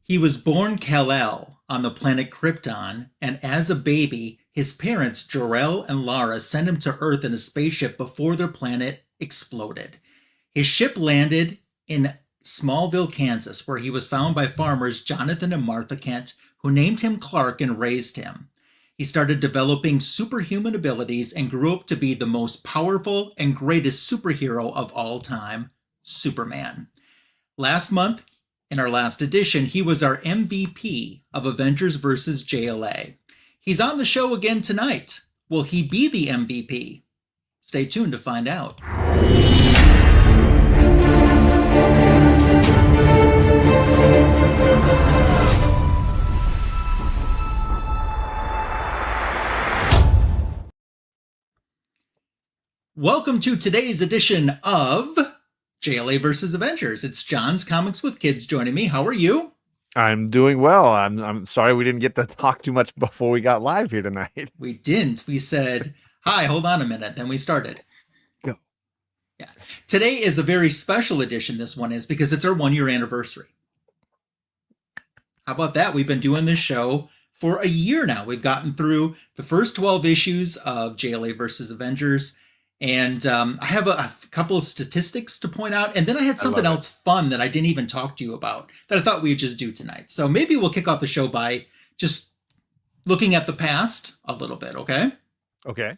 He was born Kal-El on the planet Krypton, and as a baby, his parents, Jor-El and Lara, sent him to Earth in a spaceship before their planet exploded. His ship landed in Smallville, Kansas, where he was found by farmers Jonathan and Martha Kent, who named him Clark and raised him. He started developing superhuman abilities and grew up to be the most powerful and greatest superhero of all time, Superman. Last month, in our last edition, he was our MVP of Avengers vs. JLA. He's on the show again tonight. Will he be the MVP? Stay tuned to find out. Welcome to today's edition of JLA vs. Avengers. It's John's Comics with Kids joining me. How are you? I'm doing well. I'm sorry we didn't get to talk too much before we got live here tonight. We didn't. We said, hi, hold on a minute. Then we started. Go. Yeah. Today is a very special edition, this one is, because it's our 1-year anniversary. How about that? We've been doing this show for a year now. We've gotten through the first 12 issues of JLA vs. Avengers. And I have a couple of statistics to point out. And then I had something else fun that I didn't even talk to you about that I thought we'd just do tonight. So maybe we'll kick off the show by just looking at the past a little bit, okay? Okay.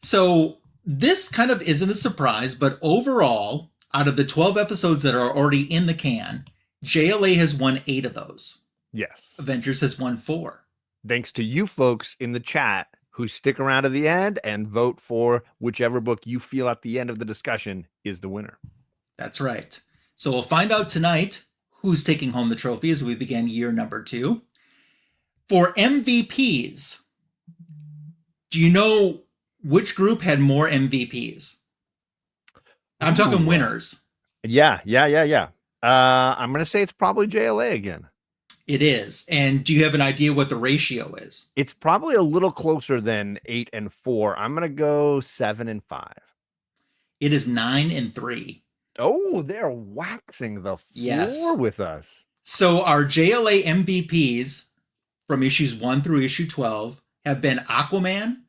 So this kind of isn't a surprise, but overall, out of the 12 episodes that are already in the can, JLA has won 8 of those. Yes. Avengers has won 4. Thanks to you folks in the chat who stick around to the end and vote for whichever book you feel at the end of the discussion is the winner. That's right. So we'll find out tonight who's taking home the trophy as we begin year number 2. For MVPs, do you know which group had more MVPs? I'm talking winners. Yeah. I'm going to say it's probably JLA again. It is. And do you have an idea what the ratio is? It's probably a little closer than 8 and 4. I'm going to go 7 and 5. It is 9 and 3. Oh, they're waxing the floor with us. So our JLA MVPs from issues 1 through issue 12 have been Aquaman,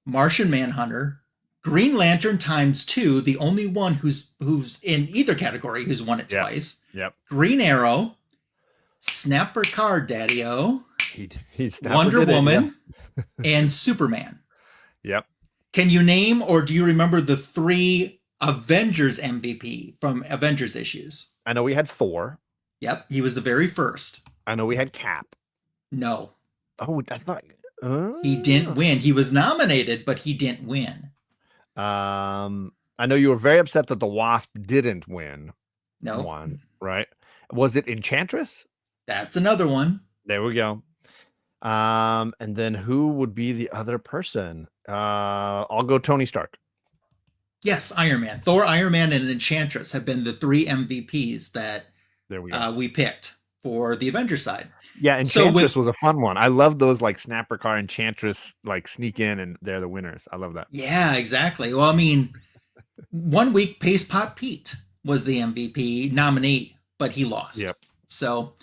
Martian Manhunter, Green Lantern ×2, the only one who's in either category who's won it twice. Yep. Green Arrow, Snapper Carr, Daddy-O, Wonder Woman, and Superman. Yep. Can you name or do you remember the 3 Avengers MVP from Avengers issues? I know we had Thor. Yep, he was the very first. I know we had Cap. No. Oh, I thought he didn't win. He was nominated, but he didn't win. I know you were very upset that the Wasp didn't win. No. One, right? Was it Enchantress? That's another one. There we go. And then who would be the other person? I'll go Tony Stark. Yes, Iron Man. Thor, Iron Man, and Enchantress have been the 3 MVPs that we picked for the Avengers side. Yeah, Enchantress was a fun one. I love those like Snapper Car Enchantress like sneak in and they're the winners. I love that. Yeah, exactly. Well, I mean, 1 week Pace Pot Pete was the MVP nominee, but he lost. Yep. So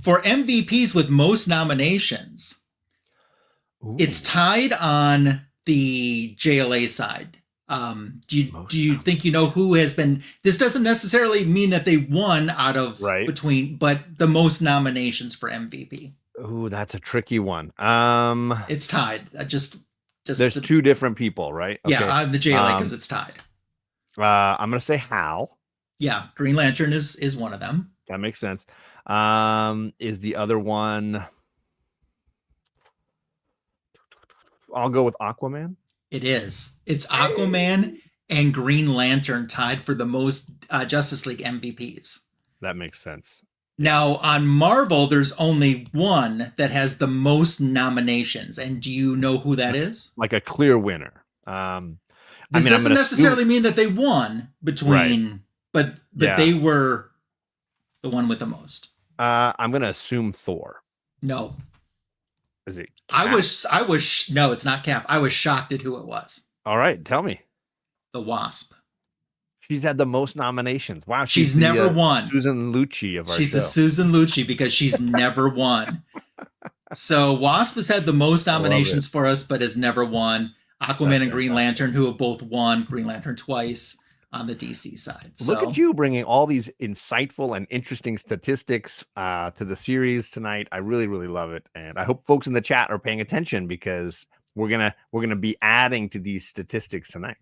for MVPs with most nominations, it's tied on the JLA side. Do you think you know who has been? This doesn't necessarily mean that they won out of between, but the most nominations for MVP. Ooh, that's a tricky one. It's tied. Just there's 2 different people, right? Okay. Yeah, the JLA because it's tied. I'm gonna say Hal. Yeah, Green Lantern is one of them. That makes sense. Is the other one? I'll go with Aquaman. It is. It's Aquaman and Green Lantern tied for the most Justice League MVPs. That makes sense. Now, on Marvel, there's only one that has the most nominations. And do you know who that is? Like a clear winner. This doesn't necessarily mean that they won between, but they were the one with the most. I'm going to assume Thor. No. Is it Cap? No, it's not Cap. I was shocked at who it was. All right, tell me. The Wasp. She's had the most nominations. Wow, She's never won. Susan Lucci of our She's show. the Susan Lucci because she's never won. So Wasp has had the most nominations for us, but has never won. Aquaman and Green Lantern, who have both won. Green Lantern twice on the DC side. Look at you bringing all these insightful and interesting statistics to the series tonight. I really, really love it, and I hope folks in the chat are paying attention because we're gonna be adding to these statistics tonight.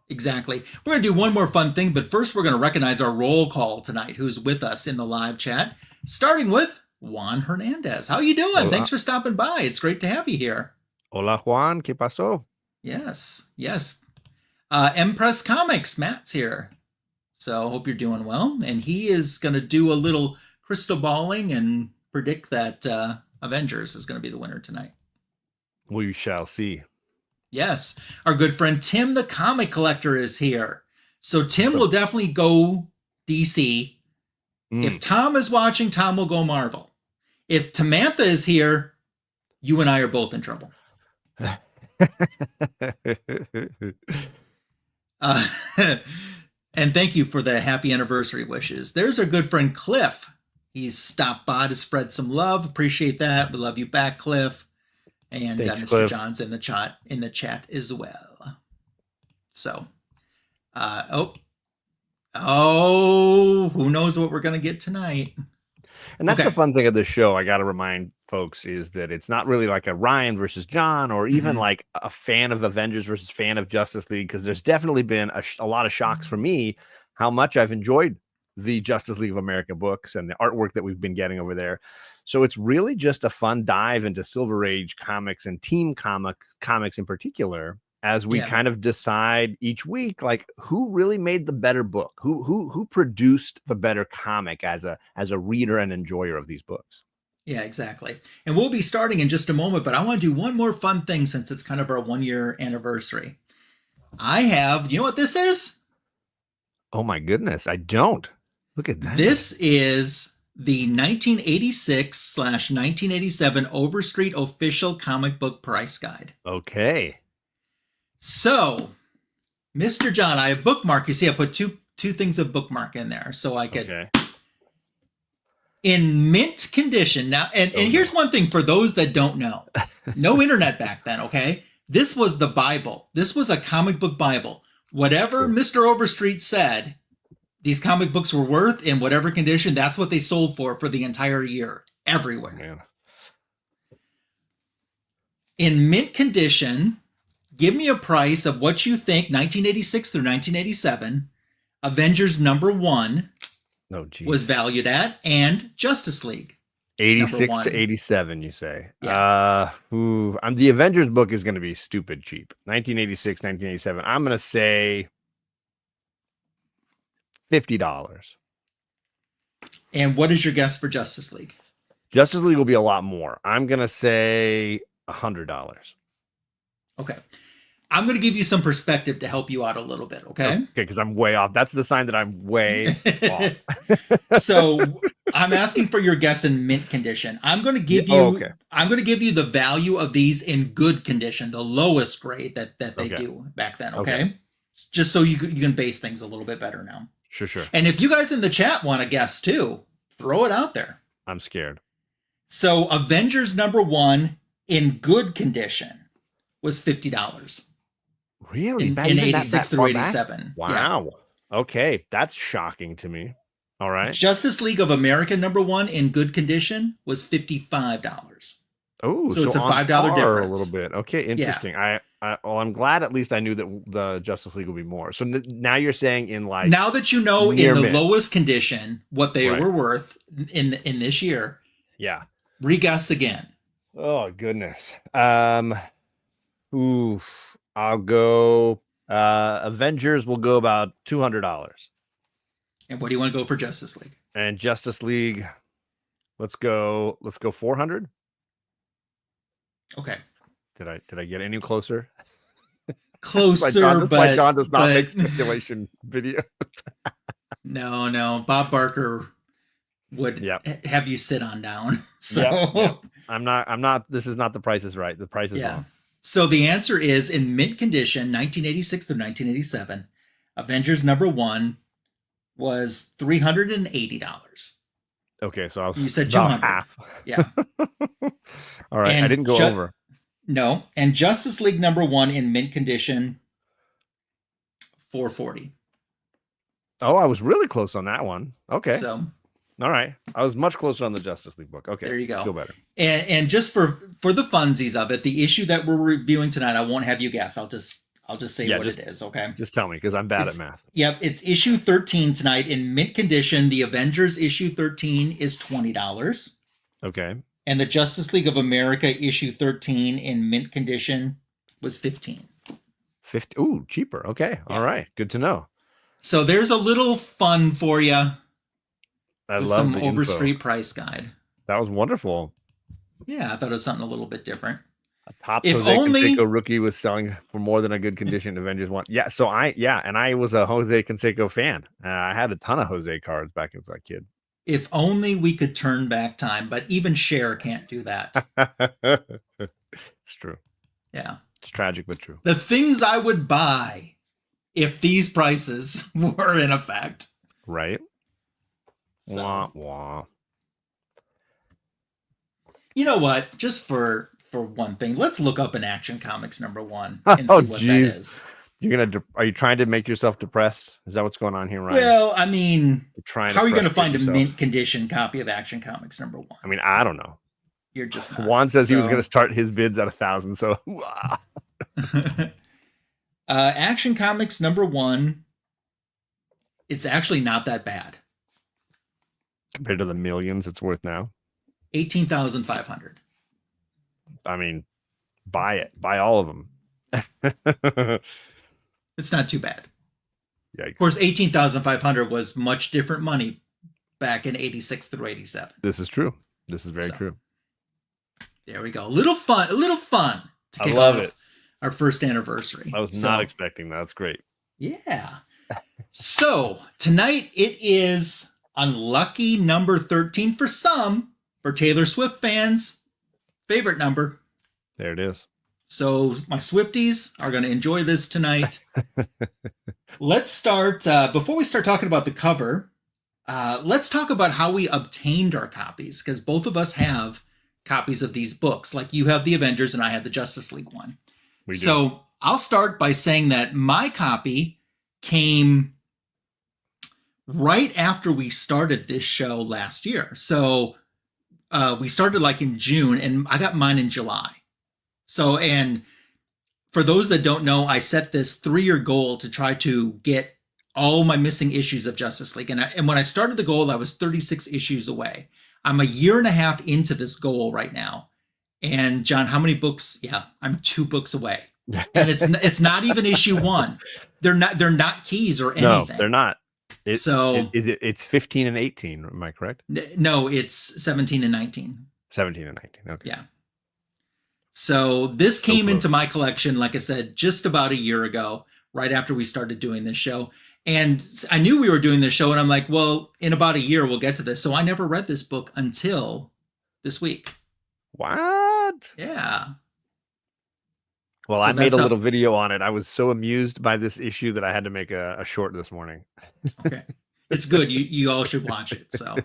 Exactly. We're going to do one more fun thing, but first we're going to recognize our roll call tonight, who's with us in the live chat, starting with Juan Hernandez. How you doing? Hola. Thanks for stopping by. It's great to have you here. Hola, Juan. ¿Qué pasó? Yes. Empress Comics, Matt's here. So hope you're doing well. And he is going to do a little crystal balling and predict that Avengers is going to be the winner tonight. We shall see. Yes. Our good friend Tim the Comic Collector is here. So Tim will definitely go DC. If Tom is watching, Tom will go Marvel. If Tamantha is here, you and I are both in trouble. And thank you for the happy anniversary wishes. There's our good friend Cliff. He's stopped by to spread some love. Appreciate that. We love you back, Cliff. And thanks, Mr. Cliff. John's in the chat as well. So, who knows what we're gonna get tonight? And that's the fun thing of this show. I got to remind folks is that it's not really like a Ryan versus John, or even like a fan of Avengers versus fan of Justice League, because there's definitely been a lot of shocks for me how much I've enjoyed the Justice League of America books and the artwork that we've been getting over there. So it's really just a fun dive into Silver Age comics and team comics in particular, as we kind of decide each week, like, who really made the better book, who produced the better comic as a reader and enjoyer of these books. Yeah, exactly. And we'll be starting in just a moment, but I want to do one more fun thing since it's kind of our 1-year anniversary. You know what this is? Oh my goodness, I don't. Look at that. This is the 1986/1987 Overstreet official comic book price guide. Okay. So, Mr. John, I have bookmark. You see, I put two things of bookmark in there, so I could, in mint condition. Now, and here's one thing for those that don't know: no internet back then. Okay, this was the Bible. This was a comic book Bible. Whatever Mr. Overstreet said, these comic books were worth in whatever condition. That's what they sold for the entire year, everywhere. Man. In mint condition. Give me a price of what you think 1986 through 1987 Avengers #1 was valued at, and Justice League 86 to 87, you say? Yeah. The Avengers book is going to be stupid cheap. 1986, 1987. I'm going to say $50. And what is your guess for Justice League? Justice League will be a lot more. I'm going to say $100. Okay. I'm going to give you some perspective to help you out a little bit, okay? Okay, because I'm way off. That's the sign that I'm way off. So I'm asking for your guess in mint condition. I'm going to give you the value of these in good condition, the lowest grade that they do back then, okay? Just so you can base things a little bit better now. Sure. And if you guys in the chat want to guess too, throw it out there. I'm scared. So Avengers #1 in good condition was $50. Really? In 86 through 87. Wow. Yeah. Okay. That's shocking to me. All right. Justice League of America #1 in good condition was $55. Oh, so it's a $5 difference. A little bit. Okay. Interesting. Yeah. I'm glad at least I knew that the Justice League will be more. So now you're saying now that you know in the lowest condition what they were worth in this year. Yeah. Re-guess again. Oh goodness. I'll go Avengers will go about $200. And what do you want to go for Justice League? And Justice League, let's go 400. Okay. Did I get any closer? Closer, but John does not make speculation video. No. Bob Barker would have you sit on down. So I'm not. This is not The Price is Right. The Price is Wrong. So the answer is in mint condition, 1986 through 1987, Avengers #1 was $380. Okay, so I was You said about 200. half. Yeah. All right, I didn't go over. No, and Justice League #1 in mint condition, $440. Oh, I was really close on that one. Okay. So, all right, I was much closer on the Justice League book. Okay, there you go. Feel better. And just for the funsies of it, the issue that we're reviewing tonight, I won't have you guess. I'll just say what it is. Okay. Just tell me, because I'm bad at math. Yep, it's issue 13 tonight in mint condition. The Avengers issue 13 is $20. Okay. And the Justice League of America issue 13 in mint condition was $15. Ooh, cheaper. Okay. Yeah. All right. Good to know. So there's a little fun for you. I love some the Overstreet info. price guide. That was wonderful. Yeah, I thought it was something a little bit different. A top Jose Canseco rookie was selling for more than a good condition. Avengers 1. Yeah, so I was a Jose Canseco fan. I had a ton of Jose cards back as a kid. If only we could turn back time, but even Cher can't do that. It's true. Yeah. It's tragic, but true. The things I would buy if these prices were in effect. Right. So, wah, wah. You know what? Just for one thing, let's look up an Action Comics #1 and see what that is. Are you trying to make yourself depressed? Is that what's going on here, Ryan? Well, I mean, how are you going to find yourself? A mint condition copy of Action Comics #1? I mean, I don't know. You're just not. Juan says he was going to start his bids at 1,000. So, Action Comics #1. It's actually not that bad compared to the millions it's worth now. 18,500. I mean, buy it. Buy all of them. It's not too bad. Yikes. Of course, 18,500 was much different money back in 86 through 87. This is true. This is very true. There we go. A little fun to kick off our first anniversary. I was not expecting that. That's great. Yeah. So tonight it is unlucky number 13 for some. For Taylor Swift fans, favorite number. There it is. So my Swifties are going to enjoy this tonight. Let's start, before we start talking about the cover, let's talk about how we obtained our copies, because both of us have copies of these books. Like you have the Avengers and I have the Justice League one. We do. So I'll start by saying that my copy came right after we started this show last year. So we started like in June and I got mine in July. So, and for those that don't know, I set this 3-year goal to try to get all my missing issues of Justice League. And when I started the goal, I was 36 issues away. I'm 1.5 years into this goal right now. And John, how many books? Yeah, I'm 2 books away. And it's not even issue 1. They're not keys or anything. No, they're not. It's 15 and 18. Am I correct? No, it's 17 and 19. 17 and 19. Okay. Yeah. So this came into my collection, like I said, just about 1 year ago, right after we started doing this show. And I knew we were doing this show, and I'm like, well, in about 1 year, we'll get to this. So I never read this book until this week. What? Yeah. Well, so I made a little video on it. I was so amused by this issue that I had to make a short this morning. Okay. It's good. You all should watch it. So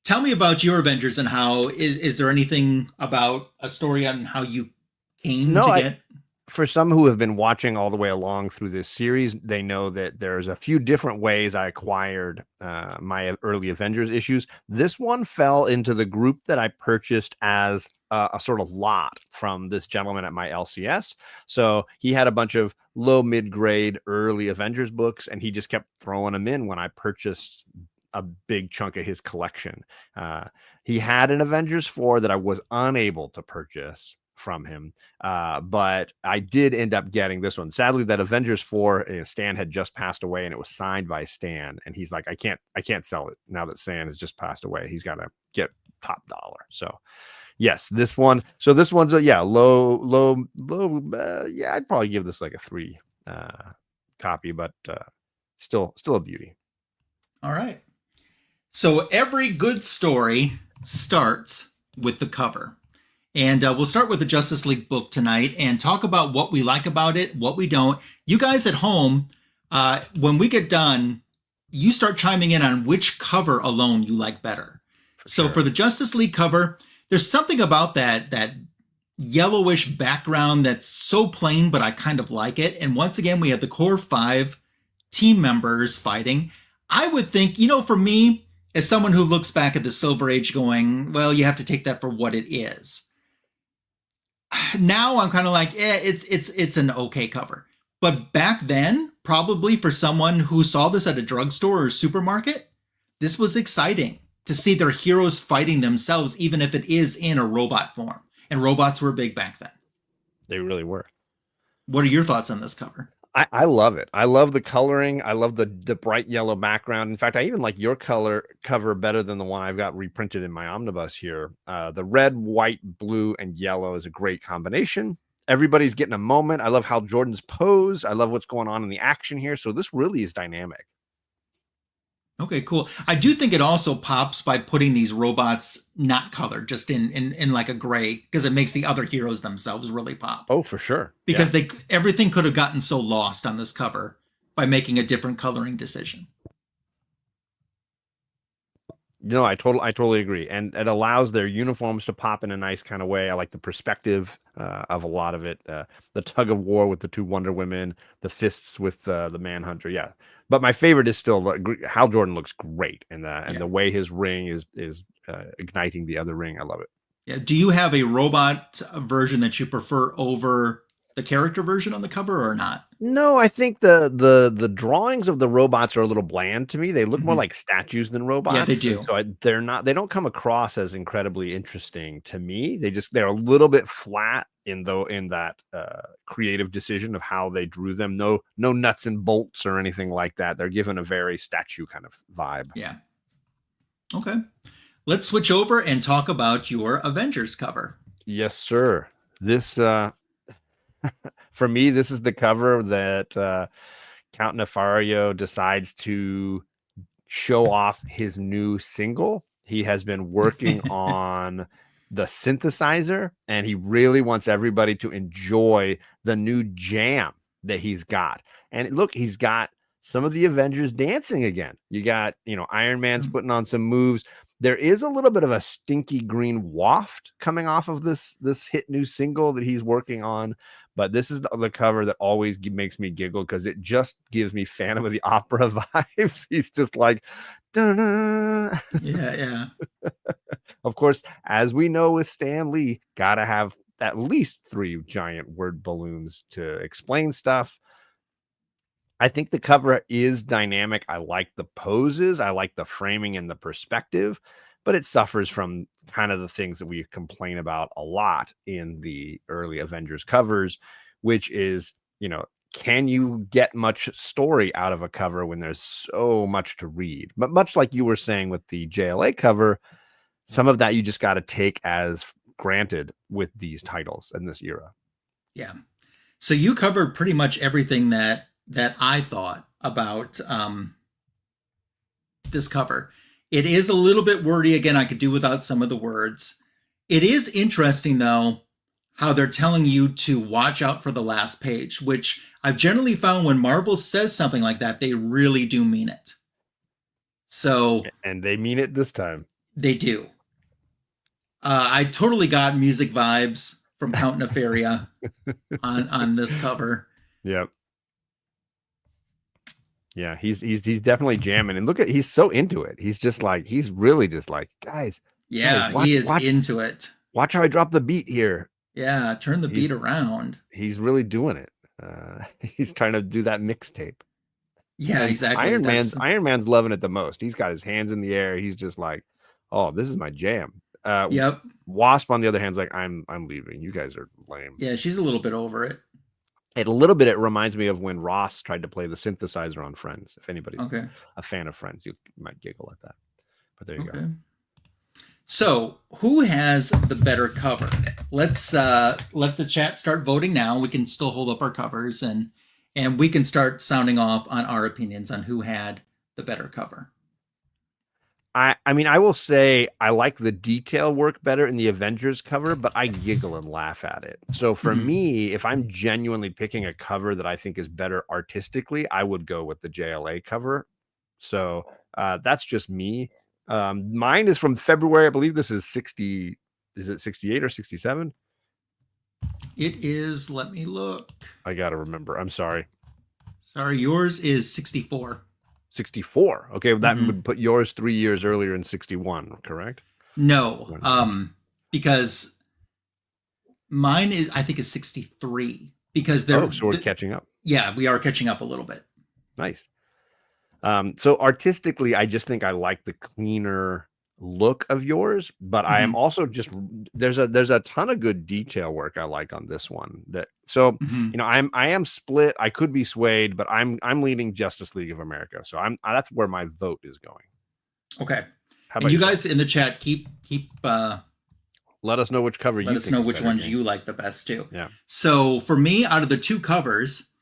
tell me about your Avengers and how is there anything about a story on how you came to get? For some who have been watching all the way along through this series, they know that there's a few different ways I acquired my early Avengers issues. This one fell into the group that I purchased as a sort of lot from this gentleman at my LCS. So he had a bunch of low mid-grade early Avengers books, and he just kept throwing them in when I purchased a big chunk of his collection. He had an Avengers 4 that I was unable to purchase from him, but I did end up getting this one. Sadly, that Avengers 4, Stan had just passed away, and it was signed by Stan, and he's like, I can't sell it now that Stan has just passed away. He's got to get top dollar. So yes, this one. So this one's a low. I'd probably give this like a 3 copy, but still a beauty. All right. So every good story starts with the cover. And we'll start with the Justice League book tonight and talk about what we like about it, what we don't. You guys at home, when we get done, you start chiming in on which cover alone you like better. For So sure. for the Justice League cover, there's something about that yellowish background that's so plain, but I kind of like it. And once again, we have the core 5 team members fighting. I would think, for me, as someone who looks back at the Silver Age going, well, you have to take that for what it is. Now I'm kind of like, it's an okay cover. But back then, probably for someone who saw this at a drugstore or supermarket, this was exciting to see their heroes fighting themselves, even if it is in a robot form. And robots were big back then. They really were. What are your thoughts on this cover? I love it. I love the coloring. I love the bright yellow background. In fact, I even like your color cover better than the one I've got reprinted in my omnibus here. The red, white, blue, and yellow is a great combination. Everybody's getting a moment. I love how Jordan's pose. I love what's going on in the action here. So this really is dynamic. Okay, cool. I do think it also pops by putting these robots not colored, just in like a gray, because it makes the other heroes themselves really pop. Oh, for sure. Because everything could have gotten so lost on this cover by making a different coloring decision. No, I totally agree. And it allows their uniforms to pop in a nice kind of way. I like the perspective of a lot of it. The tug of war with the 2 Wonder Women, the fists with the Manhunter. Yeah. But my favorite is still Hal Jordan looks great. And the way his ring is igniting the other ring. I love it. Yeah. Do you have a robot version that you prefer over the character version on the cover or not? No, I think the drawings of the robots are a little bland to me. They look more like statues than robots. Yeah, they do. So they don't come across as incredibly interesting to me. They're a little bit flat in that creative decision of how they drew them. No nuts and bolts or anything like that. They're given a very statue kind of vibe. Yeah. Okay. Let's switch over and talk about your Avengers cover. Yes, sir. This for me, this is the cover that Count Nefaria decides to show off his new single. He has been working on the synthesizer, and he really wants everybody to enjoy the new jam that he's got. And look, he's got some of the Avengers dancing again. You got, Iron Man's putting on some moves. There is a little bit of a stinky green waft coming off of this hit new single that he's working on. But this is the cover that always makes me giggle because it just gives me Phantom of the Opera vibes. He's just like, da-da. Yeah. Of course, as we know with Stan Lee, gotta have at least 3 giant word balloons to explain stuff. I think the cover is dynamic. I like the poses. I like the framing and the perspective, but it suffers from kind of the things that we complain about a lot in the early Avengers covers, which is, can you get much story out of a cover when there's so much to read? But much like you were saying with the JLA cover, some of that you just got to take as granted with these titles in this era. Yeah. So you covered pretty much everything that I thought about this cover. It is a little bit wordy. Again, I could do without some of the words. It is interesting, though, how they're telling you to watch out for the last page, which I've generally found when Marvel says something like that, they really do mean it. So, and they mean it this time. They do. I totally got music vibes from Count Nefaria on this cover. Yep. Yeah, he's definitely jamming, and look at, he's so into it. He's really just like, guys. Yeah, he is into it. Watch how I drop the beat here. Yeah, turn the beat around. He's really doing it. He's trying to do that mixtape. Yeah, and exactly. Iron Man's loving it the most. He's got his hands in the air. He's just like, oh, this is my jam. Yep. Wasp, on the other hand, is like, I'm leaving. You guys are lame. Yeah, she's a little bit over it. A little bit, it reminds me of when Ross tried to play the synthesizer on Friends. If anybody's a fan of Friends, you might giggle at that. But there you go. So, who has the better cover? Let's let the chat start voting now. We can still hold up our covers, and we can start sounding off on our opinions on who had the better cover. I mean, I will say I like the detail work better in the Avengers cover, but I giggle and laugh at it. So for me, if I'm genuinely picking a cover that I think is better artistically, I would go with the JLA cover. So that's just me. Mine is from February. I believe this is 60. Is it 68 or 67? It is. Let me look. I got to remember. I'm sorry. Sorry, yours is 64. 64. Okay, that would put yours 3 years earlier in 61, correct? No, because mine is, I think, is 63. Because they're so we're catching up. Yeah, we are catching up a little bit. Nice. So artistically, I just think I like the cleaner look of yours, but I am also just there's a ton of good detail work I like on this one. I am split. I could be swayed, but I'm leaning Justice League of America. So that's where my vote is going. Okay. How about and you guys in the chat keep let us know which cover let us know which ones you like the best too. Yeah. So for me, out of the two covers,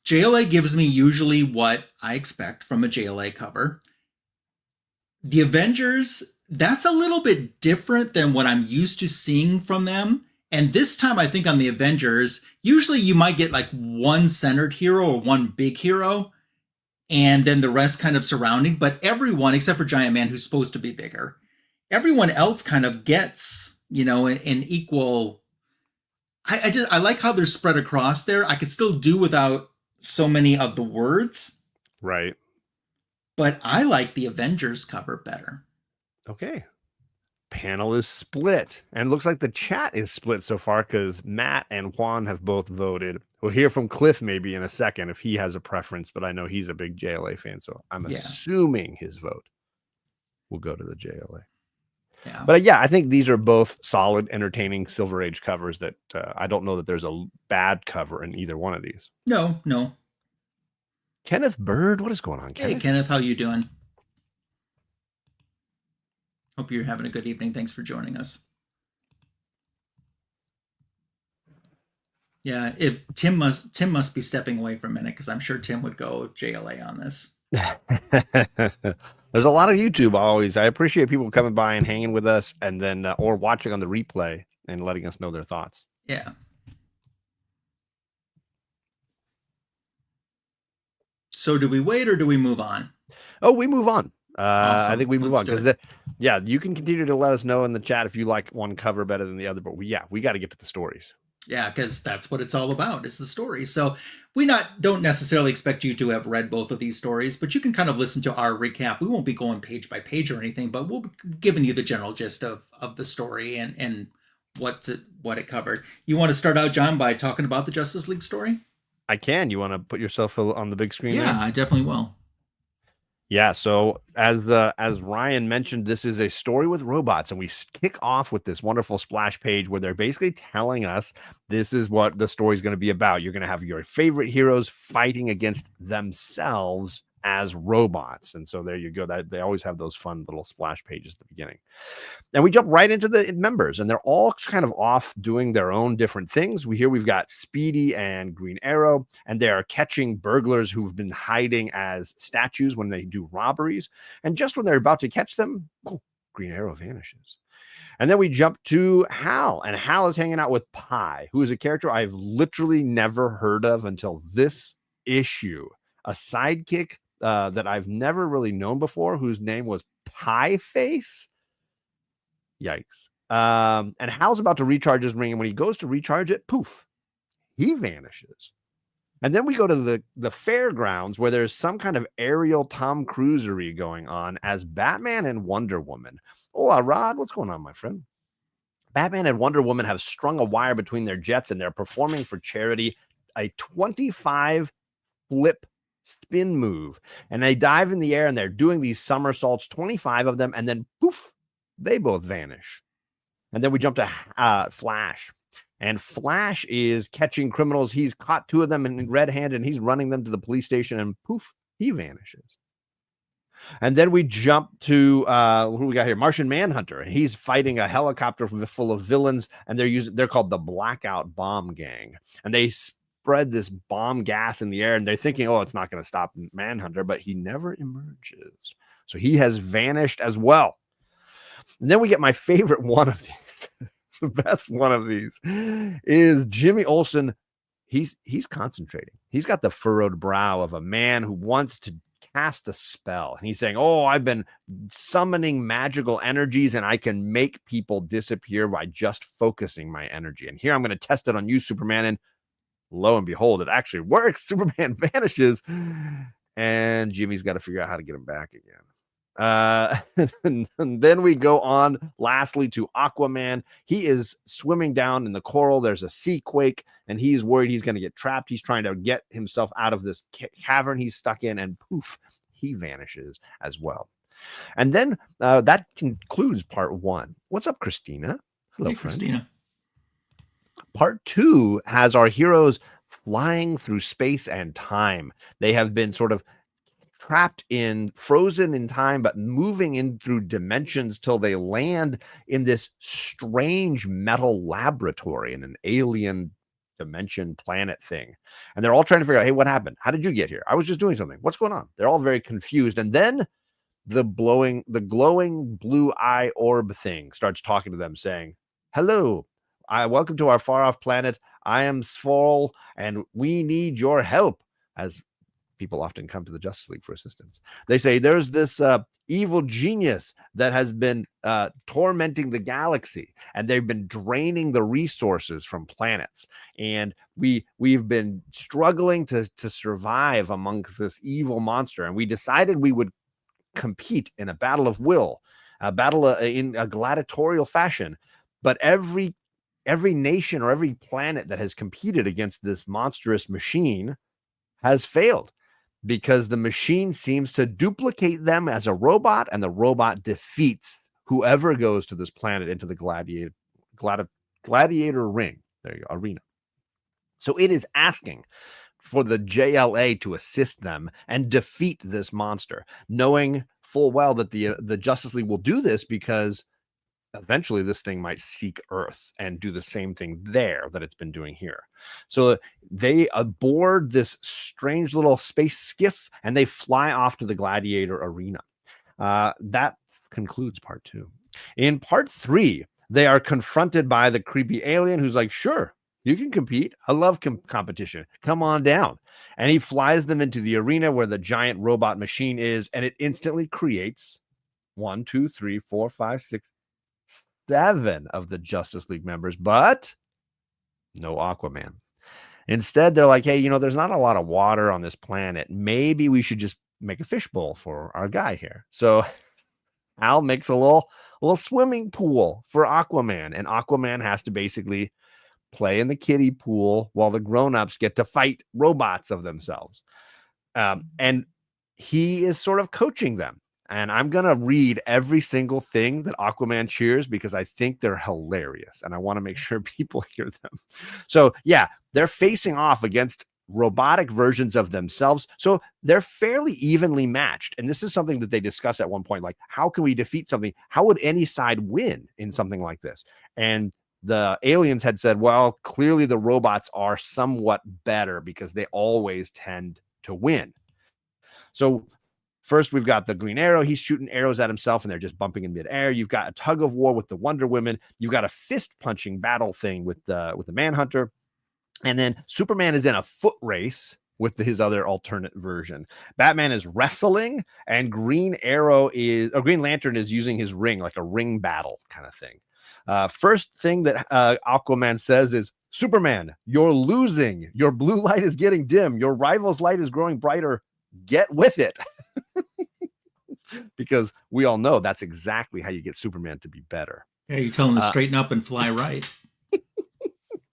JLA gives me usually what I expect from a JLA cover. The Avengers, that's a little bit different than what I'm used to seeing from them. And this time, I think on the Avengers, usually you might get like one centered hero or one big hero, and then the rest kind of surrounding. But everyone, except for Giant Man, who's supposed to be bigger, everyone else kind of gets, an equal. I like how they're spread across there. I could still do without so many of the words. Right. But I like the Avengers cover better. Okay. Panel is split. And looks like the chat is split so far because Matt and Juan have both voted. We'll hear from Cliff maybe in a second if he has a preference, but I know he's a big JLA fan, so I'm assuming his vote will go to the JLA. Yeah. But I think these are both solid, entertaining Silver Age covers that I don't know that there's a bad cover in either one of these. No. Kenneth Bird, what is going on, Kenneth? Hey, Kenneth, how you doing? Hope you're having a good evening. Thanks for joining us. Yeah, if Tim must be stepping away for a minute because I'm sure Tim would go JLA on this. There's a lot of YouTube always. I appreciate people coming by and hanging with us, and then or watching on the replay and letting us know their thoughts. Yeah. So do we wait or do we move on? Oh, we move on. Awesome. I think we move on because you can continue to let us know in the chat if you like one cover better than the other. But we got to get to the stories. Yeah, because that's what it's all about, is the story. So we don't necessarily expect you to have read both of these stories, but you can kind of listen to our recap. We won't be going page by page or anything, but we'll be giving you the general gist of the story and what it covered. You want to start out, John, by talking about the Justice League story? I can. You want to put yourself on the big screen? Yeah, there? I definitely will. Yeah, so as Ryan mentioned, this is a story with robots, and we kick off with this wonderful splash page where they're basically telling us this is what the story is going to be about. You're going to have your favorite heroes fighting against themselves as robots. And so there you go. That they always have those fun little splash pages at the beginning. And we jump right into the members, and they're all kind of off doing their own different things. We've got Speedy and Green Arrow, and they are catching burglars who've been hiding as statues when they do robberies. And just when they're about to catch them, Green Arrow vanishes. And then we jump to Hal, and Hal is hanging out with Pie, who is a character I've literally never heard of until this issue. A sidekick that I've never really known before, whose name was Pie Face. Yikes. And Hal's about to recharge his ring, and when he goes to recharge it, poof, he vanishes. And then we go to the fairgrounds where there's some kind of aerial Tom Cruisery going on as Batman and Wonder Woman. Hola, Rod. What's going on, my friend? Batman and Wonder Woman have strung a wire between their jets, and they're performing for charity a 25 flip spin move. And they dive in the air, and they're doing these somersaults, 25 of them, and then poof, they both vanish. And then we jump to Flash. And Flash is catching criminals. He's caught two of them in red hand, and he's running them to the police station, and poof, he vanishes. And then we jump to who do we got here? Martian Manhunter, and he's fighting a helicopter full of villains, and they're called the Blackout Bomb Gang, and they spread this bomb gas in the air, and they're thinking, oh, it's not going to stop Manhunter, but he never emerges, so he has vanished as well. And then we get my favorite one of these. The best one of these is Jimmy Olsen. he's concentrating. He's got the furrowed brow of a man who wants to cast a spell. And he's saying, oh, I've been summoning magical energies and I can make people disappear by just focusing my energy. And here I'm going to test it on you, Superman. And lo and behold, it actually works. Superman vanishes and Jimmy's got to figure out how to get him back again. And then we go on lastly to Aquaman. He is swimming down in the coral. There's a sea quake and he's worried he's going to get trapped. He's trying to get himself out of this cavern he's stuck in, and poof, he vanishes as well. And then that concludes part 1. What's up, Christina? Hello, hey, friend. Christina. Part 2 has our heroes flying through space and time. They have been sort of frozen in time, but moving in through dimensions till they land in this strange metal laboratory in an alien dimension planet thing. And they're all trying to figure out, hey, what happened? How did you get here? I was just doing something. What's going on? They're all very confused. And then the glowing blue eye orb thing starts talking to them, saying, hello, welcome to our far off planet. I am Svol, and we need your help. As people often come to the Justice League for assistance. They say there's this evil genius that has been tormenting the galaxy, and they've been draining the resources from planets. And we've been struggling to survive amongst this evil monster. And we decided we would compete in a battle of will, a battle in a gladiatorial fashion. But every nation or every planet that has competed against this monstrous machine has failed, because the machine seems to duplicate them as a robot, and the robot defeats whoever goes to this planet into the gladiator ring. There you go, arena. So it is asking for the JLA to assist them and defeat this monster, knowing full well that the Justice League will do this because eventually this thing might seek Earth and do the same thing there that it's been doing here. So they aboard this strange little space skiff and they fly off to the gladiator arena. That concludes part 2. In part 3, they are confronted by the creepy alien who's like, sure, you can compete. I love competition. Come on down. And he flies them into the arena where the giant robot machine is, and it instantly creates 1, 2, 3, 4, 5, 6, 7 of the Justice League members, but no Aquaman. Instead, they're like, hey, there's not a lot of water on this planet. Maybe we should just make a fishbowl for our guy here. So Al makes a little swimming pool for Aquaman, and Aquaman has to basically play in the kiddie pool while the grown-ups get to fight robots of themselves. And he is sort of coaching them. And I'm going to read every single thing that Aquaman cheers because I think they're hilarious. And I want to make sure people hear them. So, yeah, they're facing off against robotic versions of themselves. So they're fairly evenly matched. And this is something that they discuss at one point. Like, how can we defeat something? How would any side win in something like this? And the aliens had said, well, clearly the robots are somewhat better because they always tend to win. So first, we've got the Green Arrow. He's shooting arrows at himself, and they're just bumping in midair. You've got a tug of war with the Wonder Woman. You've got a fist-punching battle thing with the Manhunter. And then Superman is in a foot race with his other alternate version. Batman is wrestling, and Green Lantern is using his ring, like a ring battle kind of thing. First thing that Aquaman says is, Superman, you're losing. Your blue light is getting dim. Your rival's light is growing brighter. Get with it. Because we all know that's exactly how you get Superman to be better. Yeah, you tell him to straighten up and fly right.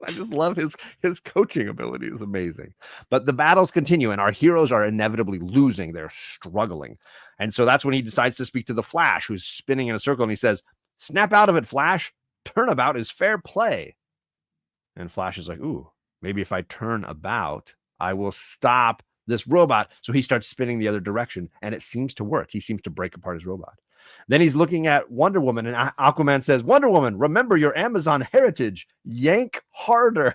I just love his coaching ability. Is amazing. But the battles continue, and our heroes are inevitably losing. They're struggling. And so that's when he decides to speak to the Flash, who's spinning in a circle, and he says, snap out of it, Flash. Turnabout is fair play. And Flash is like, ooh, maybe if I turn about, I will stop this robot. So he starts spinning the other direction, and it seems to work. He seems to break apart his robot. Then he's looking at Wonder Woman, and Aquaman says, Wonder Woman, remember your Amazon heritage. Yank harder.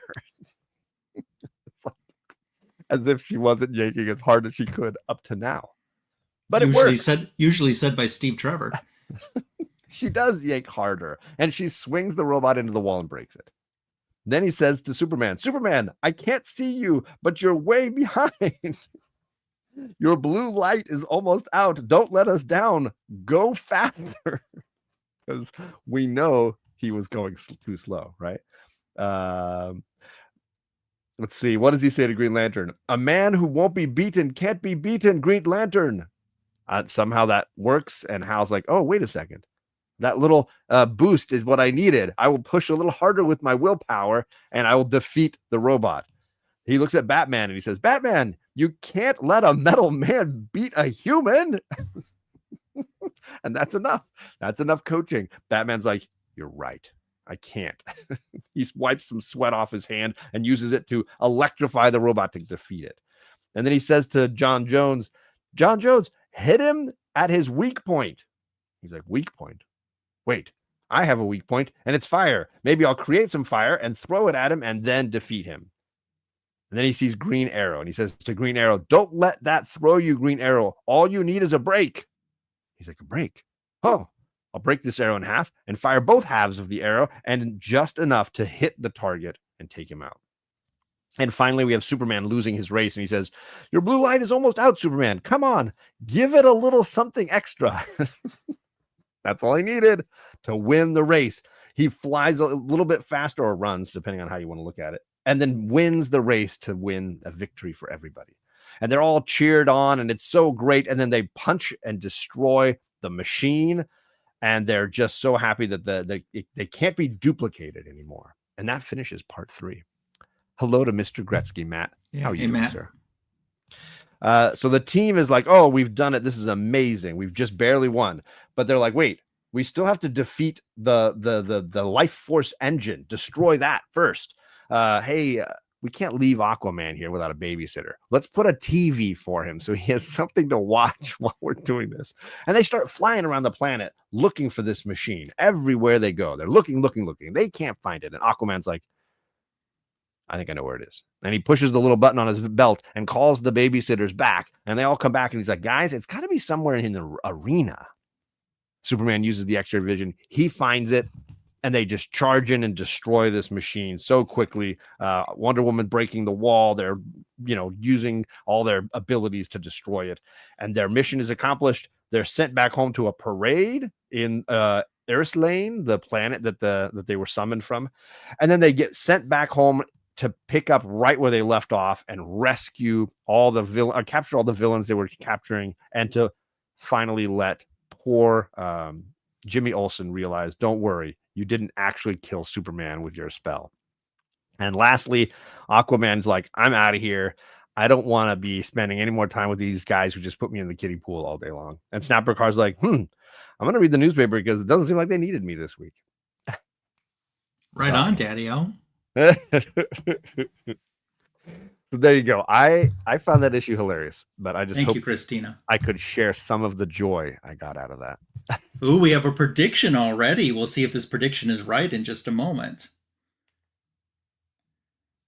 It's like, as if she wasn't yanking as hard as she could up to now. But usually said by Steve Trevor. She does yank harder, and she swings the robot into the wall and breaks it. Then he says to Superman, Superman, I can't see you, but you're way behind. Your blue light is almost out. Don't let us down. Go faster. Because we know he was going too slow, right? Let's see. What does he say to Green Lantern? A man who won't be beaten can't be beaten, Green Lantern. Somehow that works. And Hal's like, oh, wait a second. That little boost is what I needed. I will push a little harder with my willpower and I will defeat the robot. He looks at Batman and he says, Batman, you can't let a metal man beat a human. And that's enough. That's enough coaching. Batman's like, you're right. I can't. He wipes some sweat off his hand and uses it to electrify the robot to defeat it. And then he says to John Jones, hit him at his weak point. He's like, weak point? Wait, I have a weak point and it's fire. Maybe I'll create some fire and throw it at him and then defeat him. And then he sees Green Arrow and he says to Green Arrow, don't let that throw you, Green Arrow. All you need is a break. He's like, a break? Oh, I'll break this arrow in half and fire both halves of the arrow and just enough to hit the target and take him out. And finally, we have Superman losing his race and he says, your blue light is almost out, Superman. Come on, give it a little something extra. That's all he needed to win the race. He flies a little bit faster or runs, depending on how you want to look at it, and then wins the race to win a victory for everybody. And they're all cheered on and it's so great. And then they punch and destroy the machine. And they're just so happy that they can't be duplicated anymore. And that finishes part 3. Hello to Mr. Gretzky, Matt. How are you doing, sir? So the team is like, oh, we've done it. This is amazing. We've just barely won. But they're like, wait, we still have to defeat the life force engine. Destroy that first. We can't leave Aquaman here without a babysitter. Let's put a TV for him so he has something to watch while we're doing this. And they start flying around the planet looking for this machine. Everywhere they go, they're looking. They can't find it. And Aquaman's like, I think I know where it is. And he pushes the little button on his belt and calls the babysitters back. And they all come back and he's like, guys, it's got to be somewhere in the arena. Superman uses the X-ray vision. He finds it. And they just charge in and destroy this machine so quickly. Wonder Woman breaking the wall. They're, using all their abilities to destroy it. And their mission is accomplished. They're sent back home to a parade in Lane, the planet that they were summoned from. And then they get sent back home to pick up right where they left off and rescue all the capture all the villains they were capturing, and to finally let poor Jimmy Olsen realize, don't worry, you didn't actually kill Superman with your spell. And lastly, Aquaman's like, I'm out of here. I don't want to be spending any more time with these guys who just put me in the kiddie pool all day long. And Snapper Carr's like, I'm going to read the newspaper because it doesn't seem like they needed me this week. Right on, Daddy-O. So there you go. I found that issue hilarious, but I just Thank you, Christina. I could share some of the joy I got out of that. Ooh, we have a prediction already. We'll see if this prediction is right in just a moment.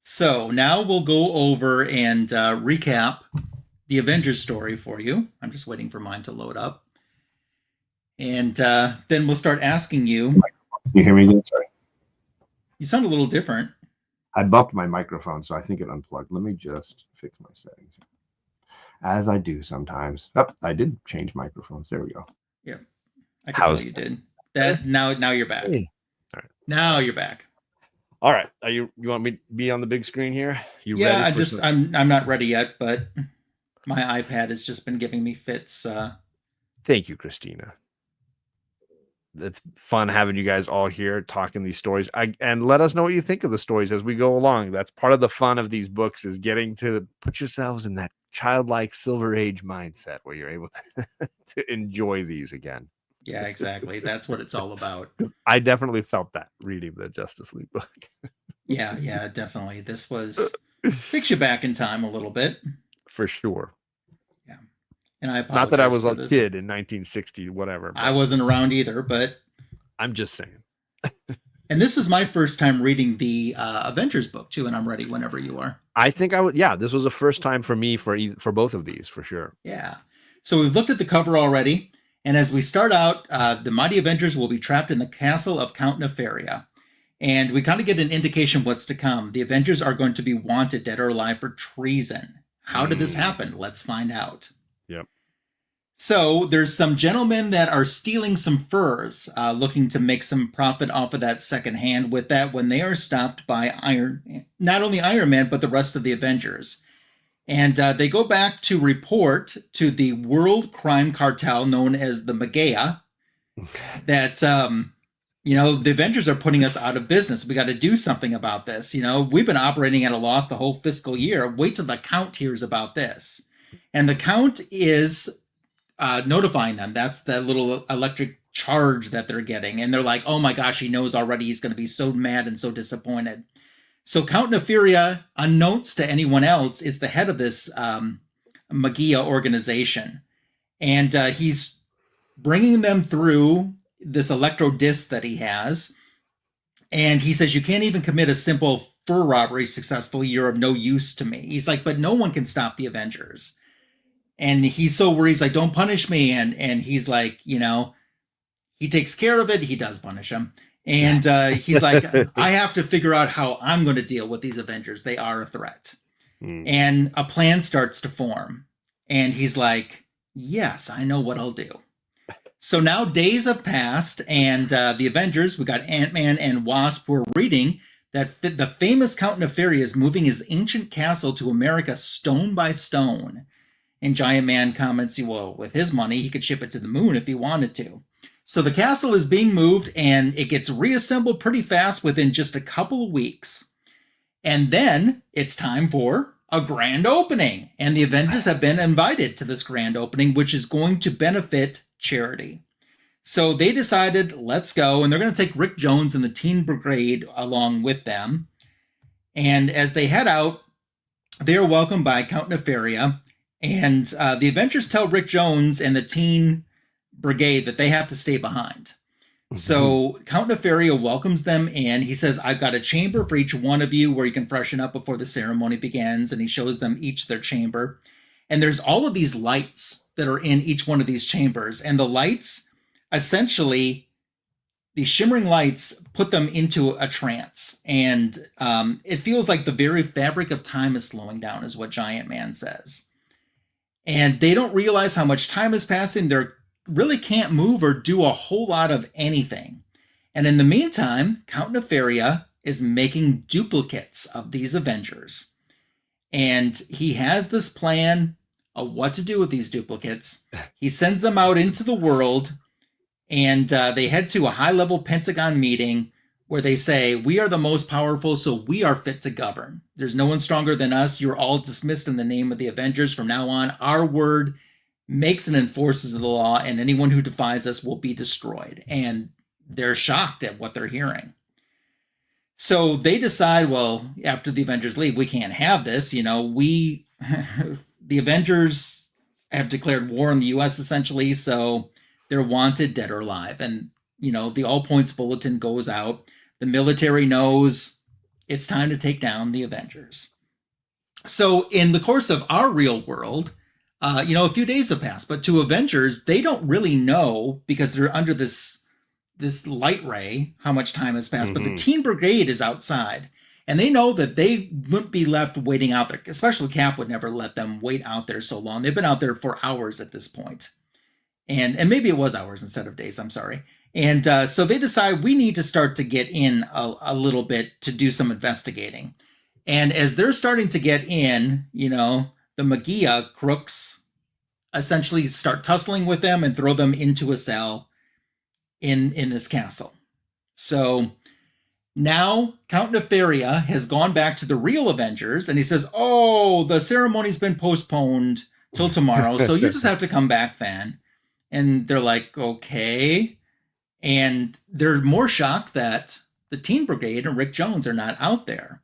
So now we'll go over and recap the Avengers story for you. I'm just waiting for mine to load up. And then we'll start asking you. Can you hear me again? Sorry. You sound a little different. I bumped my microphone, so I think it unplugged. Let me just fix my settings. As I do sometimes. Oh, I did change microphones. There we go. Yeah. I can tell you did. Now you're back. Hey. All right. Now you're back. All right. You want me to be on the big screen here? Yeah, I'm not ready yet, but my iPad has just been giving me fits. Thank you, Christina. It's fun having you guys all here talking these stories. And let us know what you think of the stories as we go along. That's part of the fun of these books, is getting to put yourselves in that childlike Silver Age mindset where you're able to enjoy these again. Yeah, exactly. That's what it's all about. I definitely felt that reading the Justice League book. Yeah, definitely. This takes you back in time a little bit. For sure. Yeah. And I apologize. Not that I was a kid in 1960, whatever. I wasn't around either, but I'm just saying. And this is my first time reading the Avengers book too, and I'm ready whenever you are. I think I would. Yeah, this was a first time for me for both of these, for sure. Yeah. So we've looked at the cover already. And as we start out, the mighty Avengers will be trapped in the castle of Count Nefaria. And we kind of get an indication what's to come. The Avengers are going to be wanted, dead or alive, for treason. How did this happen? Let's find out. Yep. So there's some gentlemen that are stealing some furs, looking to make some profit off of that secondhand with that when they are stopped by not only Iron Man, but the rest of the Avengers. And they go back to report to the world crime cartel known as the Magea that, the Avengers are putting us out of business. We got to do something about this. We've been operating at a loss the whole fiscal year. Wait till the Count hears about this. And the Count is notifying them. That's the little electric charge that they're getting. And they're like, oh my gosh, he knows already. He's going to be so mad and so disappointed. So Count Nefaria, unknowns to anyone else, is the head of this Magea organization. And he's bringing them through this electro disc that he has. And he says, you can't even commit a simple fur robbery successfully. You're of no use to me. He's like, but no one can stop the Avengers. And he's so worried. He's like, don't punish me. And he's like, he takes care of it. He does punish him. And he's like, I have to figure out how I'm going to deal with these Avengers. They are a threat. And a plan starts to form. And he's like, yes, I know what I'll do. So now days have passed, and the Avengers, we got Ant-Man and Wasp, who are reading that the famous Count Nefaria is moving his ancient castle to America stone by stone. And Giant Man comments, well, with his money, he could ship it to the moon if he wanted to. So the castle is being moved, and it gets reassembled pretty fast within just a couple of weeks. And then it's time for a grand opening. And the Avengers have been invited to this grand opening, which is going to benefit charity. So they decided, let's go. And they're going to take Rick Jones and the Teen Brigade along with them. And as they head out, they are welcomed by Count Nefaria. And the Avengers tell Rick Jones and the Teen Brigade that they have to stay behind. So Count Nefaria welcomes them in. He says, I've got a chamber for each one of you where you can freshen up before the ceremony begins. And he shows them each their chamber. And there's all of these lights that are in each one of these chambers. And the lights, essentially, the shimmering lights put them into a trance. And it feels like the very fabric of time is slowing down, is what Giant Man says. And they don't realize how much time is passing. They're really can't move or do a whole lot of anything. And in the meantime, Count Nefaria is making duplicates of these Avengers. And he has this plan of what to do with these duplicates. He sends them out into the world, and they head to a high-level Pentagon meeting where they say, we are the most powerful, so we are fit to govern. There's no one stronger than us. You're all dismissed in the name of the Avengers from now on. Our word makes and enforces the law, and anyone who defies us will be destroyed. And they're shocked at what they're hearing. So they decide, well, after the Avengers leave, we can't have this. The Avengers have declared war on the U.S. essentially, so they're wanted, dead or alive. And, the all points bulletin goes out. The military knows it's time to take down the Avengers. So in the course of our real world, a few days have passed, but to Avengers, they don't really know because they're under this light ray, how much time has passed. But the Teen Brigade is outside, and they know that they wouldn't be left waiting out there. Especially Cap would never let them wait out there so long. They've been out there for hours at this point. And maybe it was hours instead of days, I'm sorry. And so they decide we need to start to get in a little bit to do some investigating. And as they're starting to get in, the Magea crooks essentially start tussling with them and throw them into a cell in this castle. So now Count Nefaria has gone back to the real Avengers, and he says, oh, the ceremony's been postponed till tomorrow, so you just have to come back then. And they're like, okay. And they're more shocked that the Teen Brigade and Rick Jones are not out there.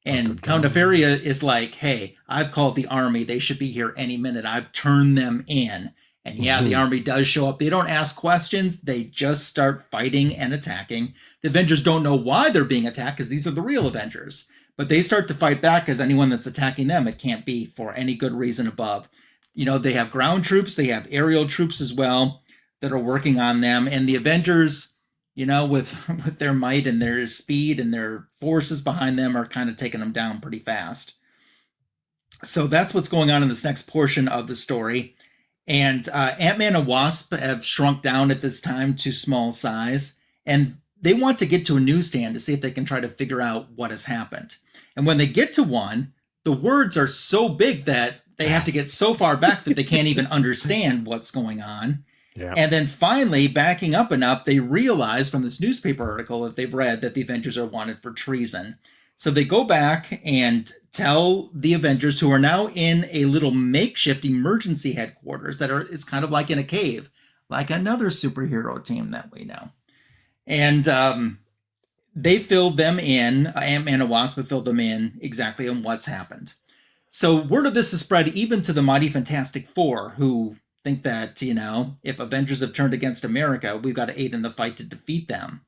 And Count Nefaria is like, hey, I've called the army. They should be here any minute. I've turned them in. And yeah, the army does show up. They don't ask questions. They just start fighting and attacking. The Avengers don't know why they're being attacked because these are the real Avengers. But they start to fight back because anyone that's attacking them, it can't be for any good reason above. They have ground troops. They have aerial troops as well that are working on them. And the Avengers with their might and their speed and their forces behind them are kind of taking them down pretty fast. So that's what's going on in this next portion of the story. And Ant-Man and Wasp have shrunk down at this time to small size, and they want to get to a newsstand to see if they can try to figure out what has happened. And when they get to one, the words are so big that they have to get so far back that they can't even understand what's going on. Yeah. And then finally, backing up enough, they realize from this newspaper article that they've read that the Avengers are wanted for treason. So they go back and tell the Avengers, who are now in a little makeshift emergency headquarters it's kind of like in a cave, like another superhero team that we know. And they filled them in, Ant-Man and Wasp have filled them in exactly on what's happened. So word of this is spread even to the Mighty Fantastic Four, who think that, if Avengers have turned against America, we've got to aid in the fight to defeat them.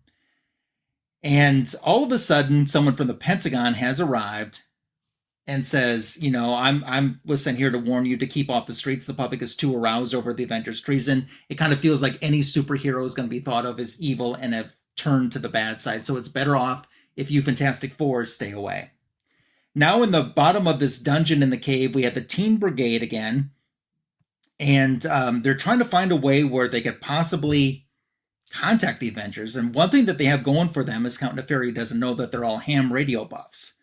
And all of a sudden, someone from the Pentagon has arrived and says, I was sent here to warn you to keep off the streets. The public is too aroused over the Avengers' treason. It kind of feels like any superhero is going to be thought of as evil and have turned to the bad side. So it's better off if you Fantastic Four stay away. Now in the bottom of this dungeon in the cave, we have the Teen Brigade again. And they're trying to find a way where they could possibly contact the Avengers. And one thing that they have going for them is Count Nefaria doesn't know that they're all ham radio buffs.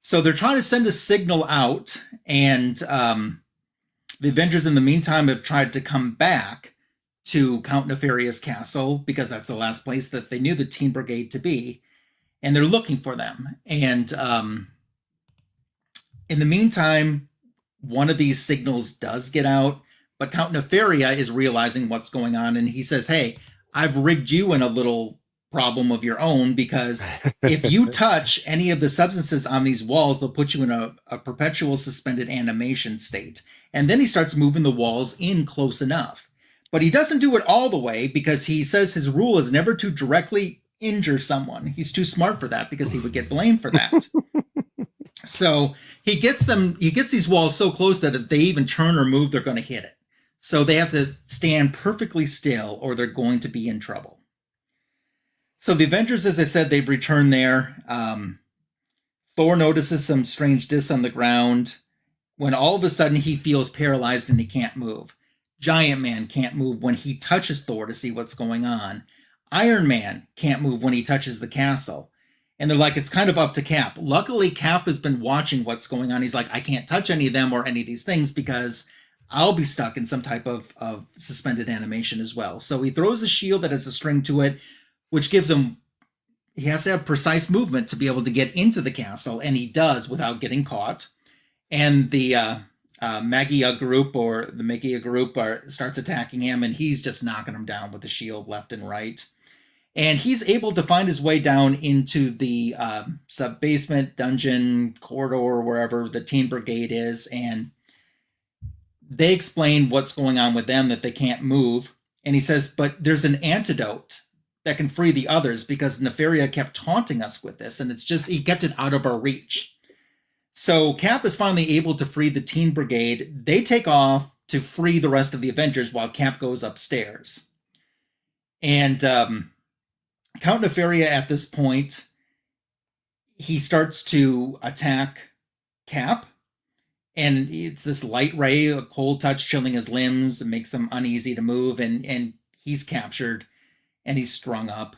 So they're trying to send a signal out, and the Avengers in the meantime have tried to come back to Count Nefaria's castle because that's the last place that they knew the Teen Brigade to be, and they're looking for them. And in the meantime, one of these signals does get out, but Count Nefaria is realizing what's going on, and he says, hey, I've rigged you in a little problem of your own, because if you touch any of the substances on these walls, they'll put you in a perpetual suspended animation state. And then he starts moving the walls in close enough. But he doesn't do it all the way, because he says his rule is never to directly injure someone. He's too smart for that, because he would get blamed for that. So he gets these walls so close that if they even turn or move, they're going to hit it. So they have to stand perfectly still or they're going to be in trouble. So the Avengers, as I said, they've returned there. Thor notices some strange discs on the ground when all of a sudden he feels paralyzed and he can't move. Giant Man can't move when he touches Thor to see what's going on. Iron Man can't move when he touches the castle. And they're like, it's kind of up to Cap. Luckily, Cap has been watching what's going on. He's like, I can't touch any of them or any of these things because I'll be stuck in some type of suspended animation as well. So he throws a shield that has a string to it, which gives him, he has to have precise movement to be able to get into the castle, and he does without getting caught. And the Magia group starts attacking him, and he's just knocking him down with the shield left and right. And he's able to find his way down into the sub-basement dungeon corridor, wherever the Teen Brigade is, and they explain what's going on with them, that they can't move. And he says, but there's an antidote that can free the others, because Neferia kept taunting us with this, and it's just, he kept it out of our reach. So Cap is finally able to free the Teen Brigade. They take off to free the rest of the Avengers while Cap goes upstairs. And Count Nefaria at this point, he starts to attack Cap. And it's this light ray, a cold touch chilling his limbs, and makes him uneasy to move, and he's captured, and he's strung up.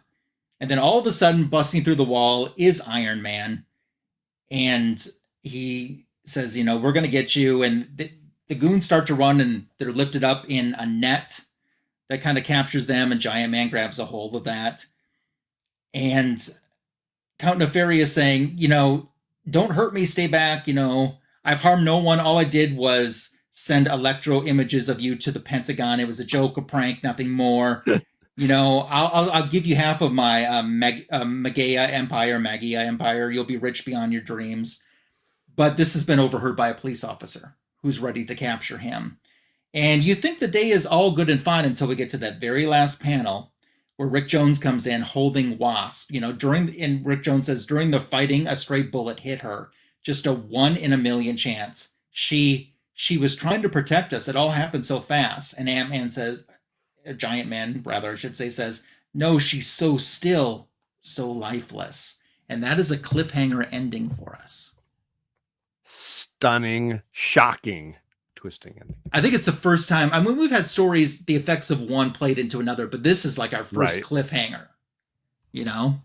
And then all of a sudden, busting through the wall is Iron Man, and he says, we're going to get you. And the goons start to run, and they're lifted up in a net that kind of captures them, and Giant Man grabs a hold of that. And Count Nefaria is saying, don't hurt me, stay back, I've harmed no one. All I did was send electro images of you to the Pentagon. It was a joke, a prank, nothing more. I'll give you half of my Magia Empire. You'll be rich beyond your dreams. But this has been overheard by a police officer who's ready to capture him. And you think the day is all good and fine until we get to that very last panel where Rick Jones comes in holding Wasp. And Rick Jones says, during the fighting, a stray bullet hit her. Just a 1 in a million chance. She was trying to protect us. It all happened so fast. And Ant-Man says, Giant Man, rather, I should say, says, No, she's so still, so lifeless. And that is a cliffhanger ending for us. Stunning, shocking, twisting ending. I think it's the first time. I mean, we've had stories, the effects of one played into another, but this is like our first cliffhanger, you know?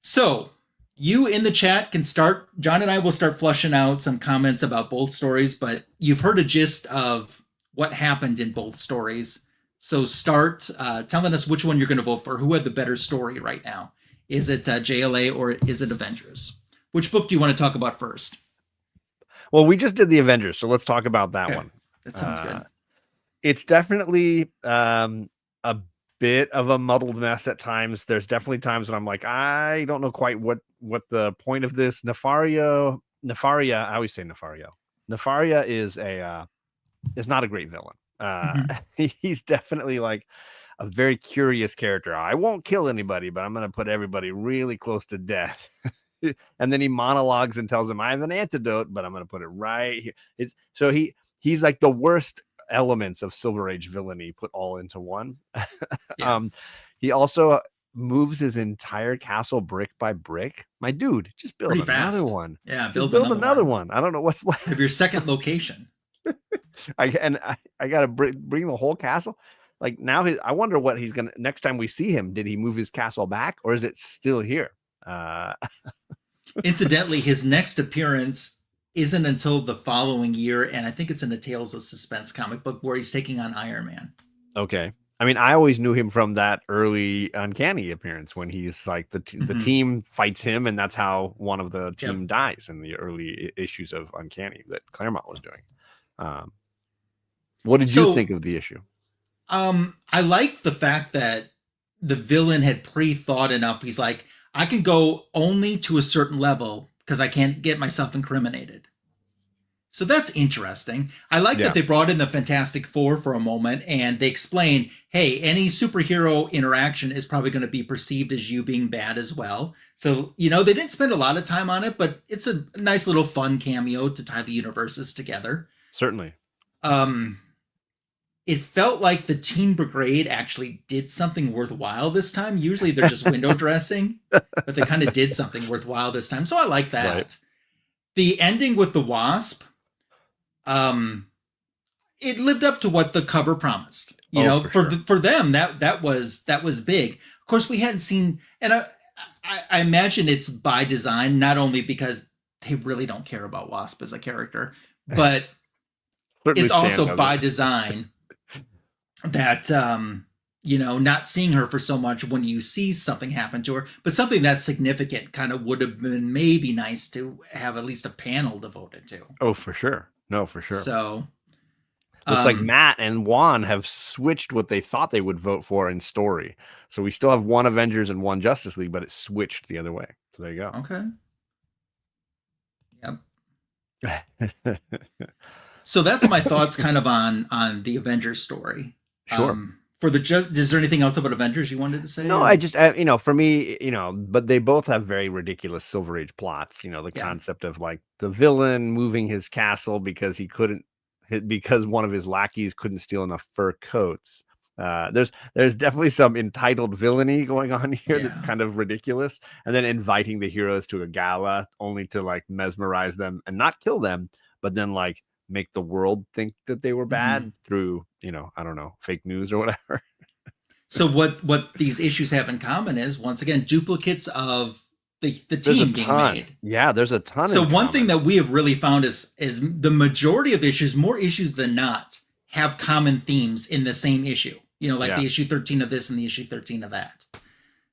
So, you in the chat can start. John and I will start flushing out some comments about both stories, but you've heard a gist of what happened in both stories. So start telling us which one you're going to vote for. Who had the better story right now? Is it JLA or is it Avengers? Which book do you want to talk about first? Well, we just did the Avengers, so let's talk about that one. That sounds good. It's definitely a bit of a muddled mess at times. There's definitely times when I'm like, I don't know quite what the point of this. Nefaria, I always say Nefaria. Nefaria is not a great villain. He's definitely like a very curious character. I won't kill anybody, but I'm going to put everybody really close to death. And then he monologues and tells him, I have an antidote, but I'm going to put it right here. So he's like the worst elements of Silver Age villainy put all into one. He also moves his entire castle brick by brick. My dude, just build another one. Yeah, build another one. I don't know what. Have your second location. I gotta bring the whole castle. Like now, I wonder what he's gonna. Next time we see him, did he move his castle back, or is it still here? Incidentally, his next appearance isn't until the following year, and I think it's in the Tales of Suspense comic book where he's taking on Iron Man. Okay. I mean, I always knew him from that early Uncanny appearance when he's like the team fights him, and that's how one of the team dies in the early issues of Uncanny that Claremont was doing. What did you think of the issue? I like the fact that the villain had pre-thought enough. He's like, I can go only to a certain level because I can't get myself incriminated. So that's interesting. I like that they brought in the Fantastic Four for a moment and they explain, hey, any superhero interaction is probably going to be perceived as you being bad as well. So, they didn't spend a lot of time on it, but it's a nice little fun cameo to tie the universes together. Certainly. It felt like the Teen Brigade actually did something worthwhile this time. Usually they're just window dressing, but they kind of did something worthwhile this time. So I like that. Right. The ending with the Wasp, it lived up to what the cover promised. For them, that was big. Of course, we hadn't seen, and I imagine it's by design, not only because they really don't care about Wasp as a character, but it's also by design that not seeing her for so much when you see something happen to her, but something that's significant kind of would have been maybe nice to have at least a panel devoted to. Oh, for sure. No, for sure. So looks like Matt and Juan have switched what they thought they would vote for in story. So we still have one Avengers and one Justice League, but it switched the other way. So there you go. Okay. Yep. So that's my thoughts kind of on the Avengers story. Sure. Is there anything else about Avengers you wanted to say? No, I just, for me, but they both have very ridiculous Silver Age plots. The concept of like the villain moving his castle because because one of his lackeys couldn't steal enough fur coats. There's definitely some entitled villainy going on here that's kind of ridiculous. And then inviting the heroes to a gala only to like mesmerize them and not kill them, but then like make the world think that they were bad through, I don't know, fake news or whatever. So what these issues have in common is, once again, duplicates of the team being made. Yeah, there's a ton. So one thing that we have really found is the majority of issues, more issues than not, have common themes in the same issue. The issue 13 of this and the issue 13 of that.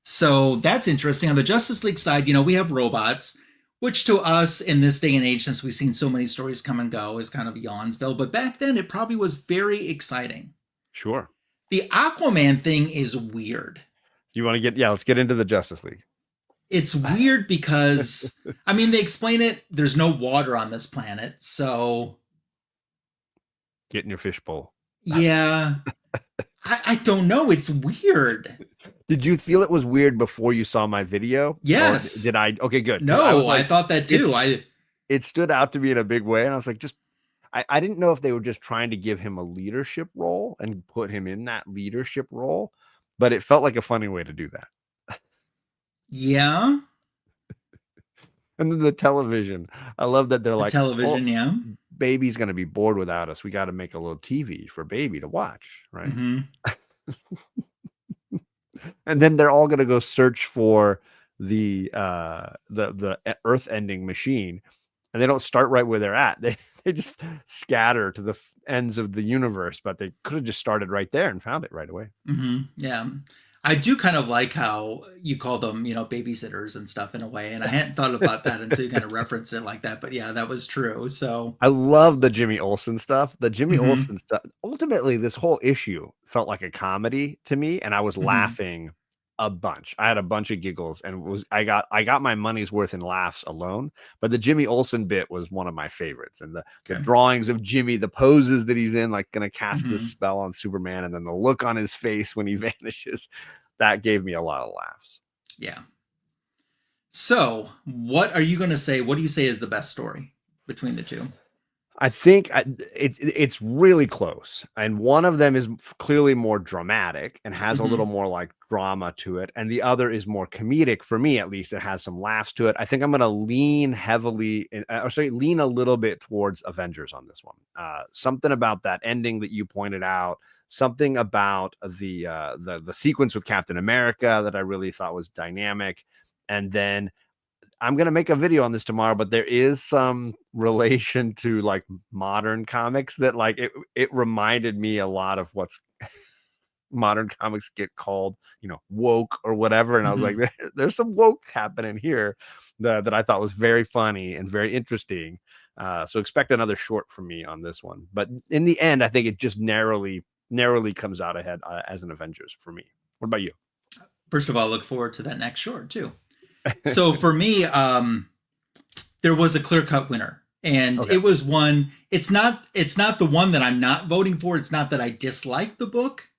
So that's interesting. On the Justice League side, we have robots, which to us in this day and age, since we've seen so many stories come and go, is kind of Yawnsville. But back then, it probably was very exciting. Sure. The Aquaman thing is weird. You want to let's get into the Justice League. It's weird because, they explain it. There's no water on this planet, so. Get in your fishbowl. Yeah. I don't know. It's weird. Did you feel it was weird before you saw my video? Yes. Or did I? Okay, good. No, I thought that too. It stood out to me in a big way. And I was like, I didn't know if they were just trying to give him a leadership role and put him in that leadership role, but it felt like a funny way to do that. Yeah. And then the television. I love that they're The like, television, yeah. Baby's going to be bored without us. We got to make a little TV for baby to watch, right? Mm-hmm. And then they're all going to go search for the earth-ending machine, and they don't start right where they're at. They just scatter to the ends of the universe, but they could have just started right there and found it right away. Mm-hmm. Yeah. I do kind of like how you call them, babysitters and stuff in a way. And I hadn't thought about that until you kind of referenced it like that. But yeah, that was true. So I love the Jimmy Olsen stuff. The Jimmy Mhm. Olsen stuff. Ultimately, this whole issue felt like a comedy to me, and I was Mhm. laughing a bunch. I had a bunch of giggles, and I got my money's worth in laughs alone. But the Jimmy Olsen bit was one of my favorites, and the Okay. drawings of Jimmy, the poses that he's in, like gonna cast this Mhm. spell on Superman, and then the look on his face when he vanishes, that gave me a lot of laughs. Yeah. So what are you going to say? What do you say is the best story between the two? I think it's really close, and one of them is clearly more dramatic and has a Mhm. little more like drama to it, and the other is more comedic for me, at least. It has some laughs to it. I think I'm going to lean heavily, lean a little bit towards Avengers on this one. Something about that ending that you pointed out, something about the sequence with Captain America that I really thought was dynamic, and then I'm going to make a video on this tomorrow, but there is some relation to like modern comics that like it reminded me a lot of what's modern comics get called, woke or whatever. And I was like, there's some woke happening here that I thought was very funny and very interesting. So expect another short from me on this one. But in the end, I think it just narrowly comes out ahead as an Avengers for me. What about you? First of all, I look forward to that next short too. So for me, there was a clear-cut winner, and Okay. it was one. It's not the one that I'm not voting for. It's not that I dislike the book,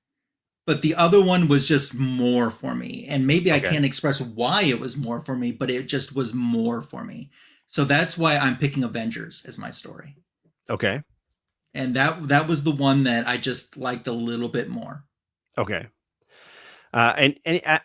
but the other one was just more for me. And maybe I can't express why it was more for me, but it just was more for me. So that's why I'm picking Avengers as my story. Okay. And that was the one that I just liked a little bit more. Okay. And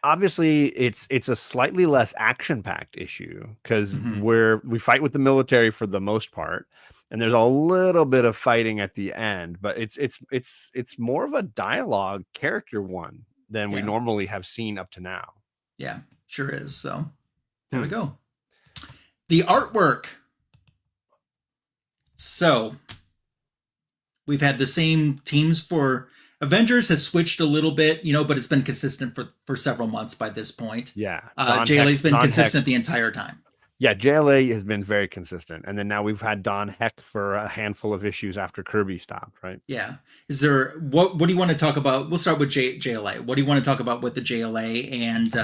obviously it's a slightly less action-packed issue because we fight with the military for the most part, and there's a little bit of fighting at the end, but it's more of a dialogue character one than we normally have seen up to now. Yeah, sure is. So there we go. The artwork. So we've had the same teams for Avengers has switched a little bit, but it's been consistent for several months by this point. Yeah. JLA's been consistent the entire time. Yeah, JLA has been very consistent. And then now we've had Don Heck for a handful of issues after Kirby stopped, right? Yeah. Is there, what do you want to talk about? We'll start with JLA. What do you want to talk about with the JLA? And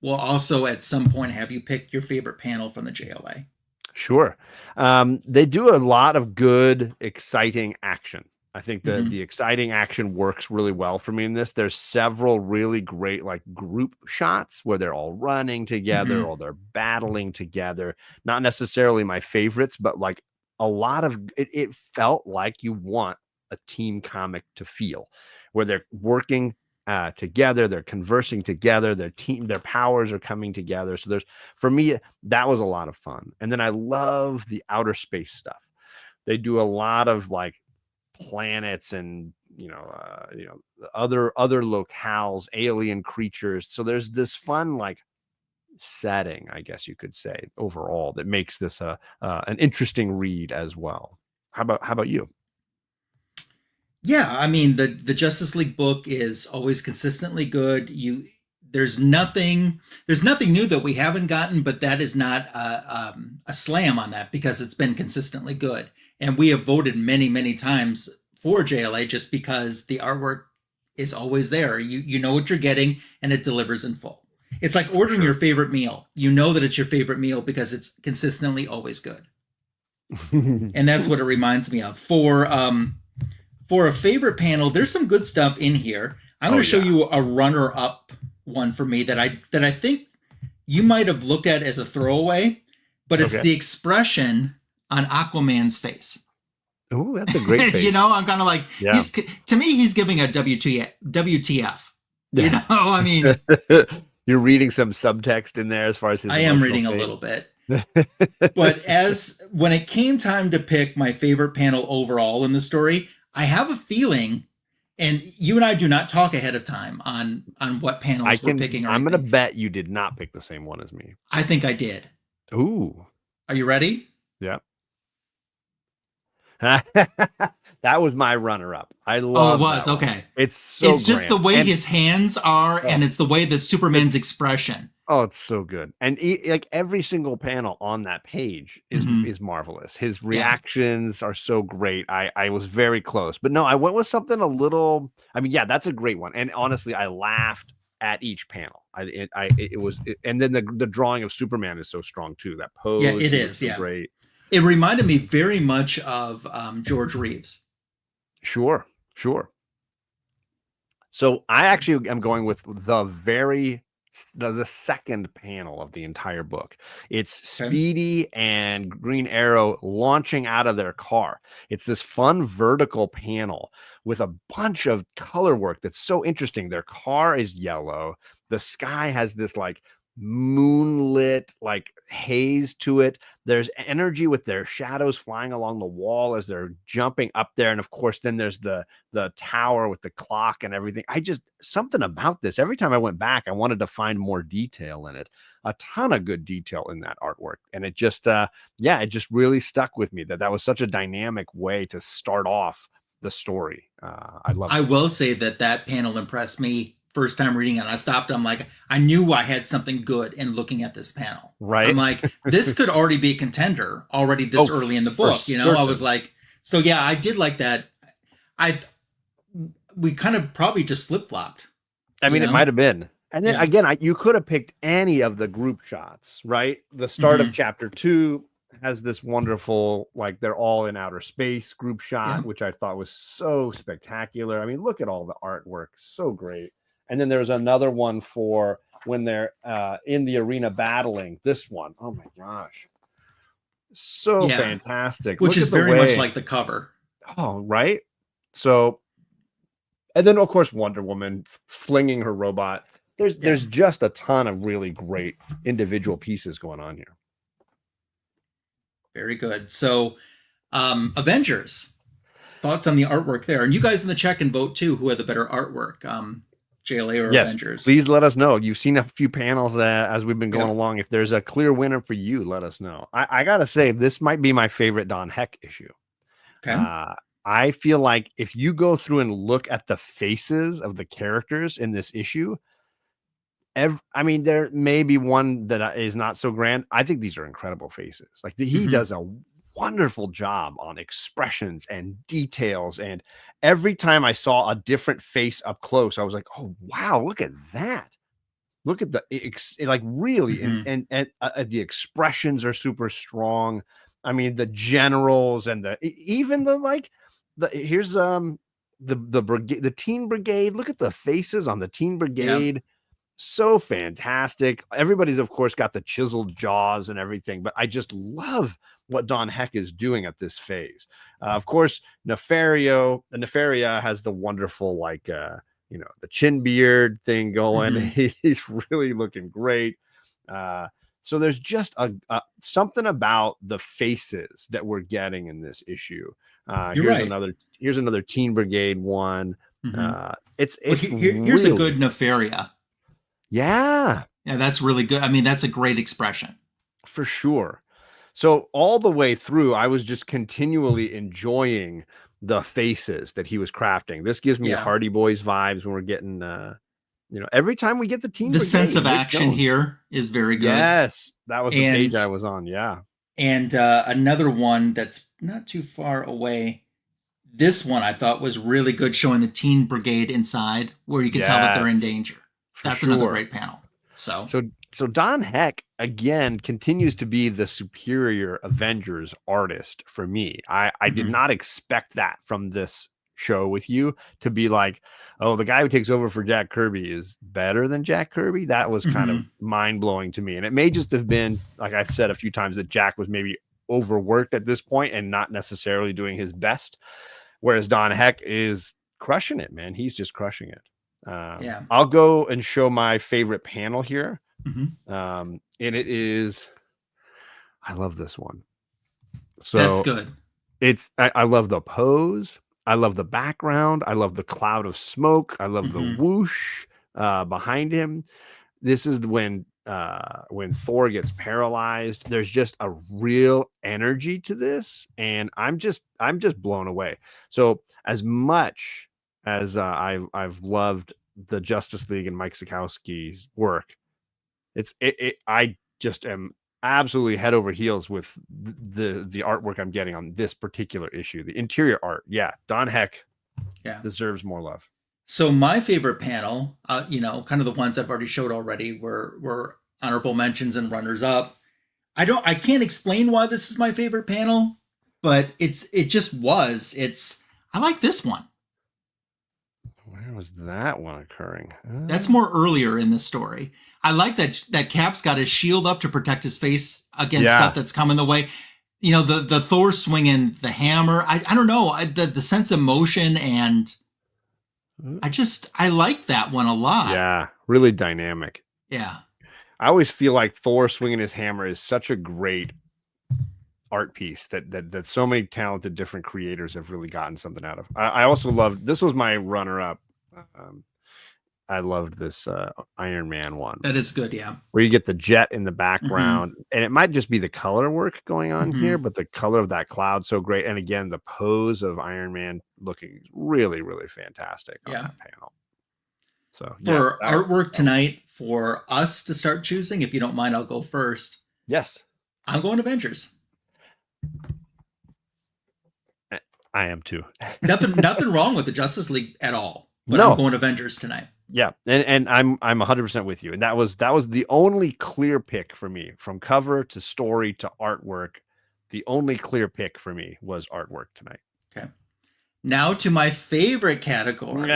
we'll also at some point have you pick your favorite panel from the JLA. Sure. They do a lot of good, exciting action. I think the exciting action works really well for me in this. There's several really great like group shots where they're all running together or they're battling together. Not necessarily my favorites, but like a lot of it felt like you want a team comic to feel, where they're working together, they're conversing together, their powers are coming together. So for me, that was a lot of fun. And then I love the outer space stuff. They do a lot of like planets and other locales, alien creatures. So there's this fun like setting, I guess you could say, overall that makes this an interesting read as well. How about you? Yeah, I mean the Justice League book is always consistently good. There's nothing new that we haven't gotten, but that is not a slam on that because it's been consistently good. And we have voted many, many times for JLA just because the artwork is always there. You know what you're getting and it delivers in full. It's like ordering your favorite meal. You know that it's your favorite meal because it's consistently always good. And that's what it reminds me of. For a favorite panel, there's some good stuff in here. I'm going to show you a runner-up one for me that I think you might have looked at as a throwaway, but it's the expression on Aquaman's face. Oh, that's a great face. I'm kind of like, to me, he's giving a WTF. You know, I mean, you're reading some subtext in there as far as his I am emotional reading state. a little bit. But when it came time to pick my favorite panel overall in the story, I have a feeling, and you and I do not talk ahead of time on what panels we're picking or I'm anything. going to bet you did not pick the same one as me. I think I did. Ooh. Are you ready? Yeah. That was my runner-up. I love. Oh, it was that one. okay. It's so. It's just the way his hands are, and it's the way that Superman's expression. Oh, it's so good, and like every single panel on that page is marvelous. His reactions are so great. I was very close, but no, I went with something a little. I mean, yeah, that's a great one, and honestly, I laughed at each panel. And then the drawing of Superman is so strong too. That pose, yeah, it is, so great. It reminded me very much of George Reeves. Sure. So I actually am going with the second panel of the entire book. It's Speedy and Green Arrow launching out of their car. It's this fun vertical panel with a bunch of color work that's so interesting. Their car is yellow. The sky has this like moonlit like haze to it. There's energy with their shadows flying along the wall as they're jumping up there, and of course then there's the tower with the clock and everything. Something about this, every time I went back I wanted to find more detail in it. A ton of good detail in that artwork, and it just it just really stuck with me that was such a dynamic way to start off the story. I love it. I will say that panel impressed me first time reading it. I stopped. I'm like, I knew I had something good in looking at this panel. Right. I'm like, this could already be a contender already this early in the book. You know, certain. I was like, so yeah, I did like that. We kind of probably just flip flopped. I mean, it might have been. And then again, you could have picked any of the group shots, right? The start of chapter 2 has this wonderful, like they're all in outer space group shot, which I thought was so spectacular. I mean, look at all the artwork. So great. And then there's another one for when they're in the arena battling. This one, oh my gosh, so fantastic! Which is very much like the cover. Oh, right. So, and then of course Wonder Woman flinging her robot. There's just a ton of really great individual pieces going on here. Very good. So, Avengers, thoughts on the artwork there, and you guys in the chat can vote too. Who had the better artwork? JLA or Avengers? Please let us know. You've seen a few panels as we've been going along. If there's a clear winner for you, let us know. I gotta say, this might be my favorite Don Heck issue. Okay. I feel like if you go through and look at the faces of the characters in this issue, I mean, there may be one that is not so grand. I think these are incredible faces. Like he does a wonderful job on expressions and details, and every time I saw a different face up close, I was like, oh wow, look at that, look at the like really and the expressions are super strong. I mean, the generals and here's the brigade, the Teen Brigade. Look at the faces on the Teen Brigade. So fantastic. Everybody's of course got the chiseled jaws and everything, but I just love what Don Heck is doing at this phase. Of course, Neferia has the wonderful, the chin beard thing going. He's really looking great. So there's just something about the faces that we're getting in this issue. Here's another Teen Brigade one. Here's really a good Neferia. Yeah, that's really good. I mean, that's a great expression for sure. So all the way through, I was just continually enjoying the faces that he was crafting. This gives me Hardy Boys vibes when we're getting, every time we get the team. The sense of action here is very good. Yes, that was the page I was on. Yeah. And another one that's not too far away. This one I thought was really good, showing the Teen Brigade inside where you can tell that they're in danger. That's another great panel. So Don Heck again continues to be the superior Avengers artist for me. I did not expect that from this show with you, to be like, oh, the guy who takes over for Jack Kirby is better than Jack Kirby. That was kind of mind blowing to me. And it may just have been, like I've said a few times, that Jack was maybe overworked at this point and not necessarily doing his best. Whereas Don Heck is crushing it, man. He's just crushing it. Yeah. I'll go and show my favorite panel here. Mm-hmm. And it is, I love this one. So that's good. I love the pose. I love the background. I love the cloud of smoke. I love the whoosh behind him. This is when Thor gets paralyzed. There's just a real energy to this, and I'm just blown away. So as much as I've loved the Justice League and Mike Sekowsky's work, I just am absolutely head over heels with the artwork I'm getting on this particular issue. The interior art, Don Heck, deserves more love. So my favorite panel, kind of the ones I've already showed already, were honorable mentions and runners up. I can't explain why this is my favorite panel, but it just was. I like this one. Where was that one occurring? That's more earlier in the story. I like that Cap's got his shield up to protect his face against stuff that's coming the way. The Thor swinging the hammer. I don't know, the sense of motion, and I like that one a lot. Yeah, really dynamic. Yeah. I always feel like Thor swinging his hammer is such a great art piece that so many talented different creators have really gotten something out of. I also loved, this was my runner up. I loved this Iron Man one. That is good, yeah. Where you get the jet in the background, and it might just be the color work going on here, but the color of that cloud so great. And again, the pose of Iron Man looking really, really fantastic on that panel. So for artwork tonight, for us to start choosing, if you don't mind, I'll go first. Yes. I'm going Avengers. I am too. nothing wrong with the Justice League at all. But No. I'm going Avengers tonight. Yeah, and I'm 100% with you. And that was the only clear pick for me, from cover to story to artwork. The only clear pick for me was artwork tonight. Okay. Now to my favorite category.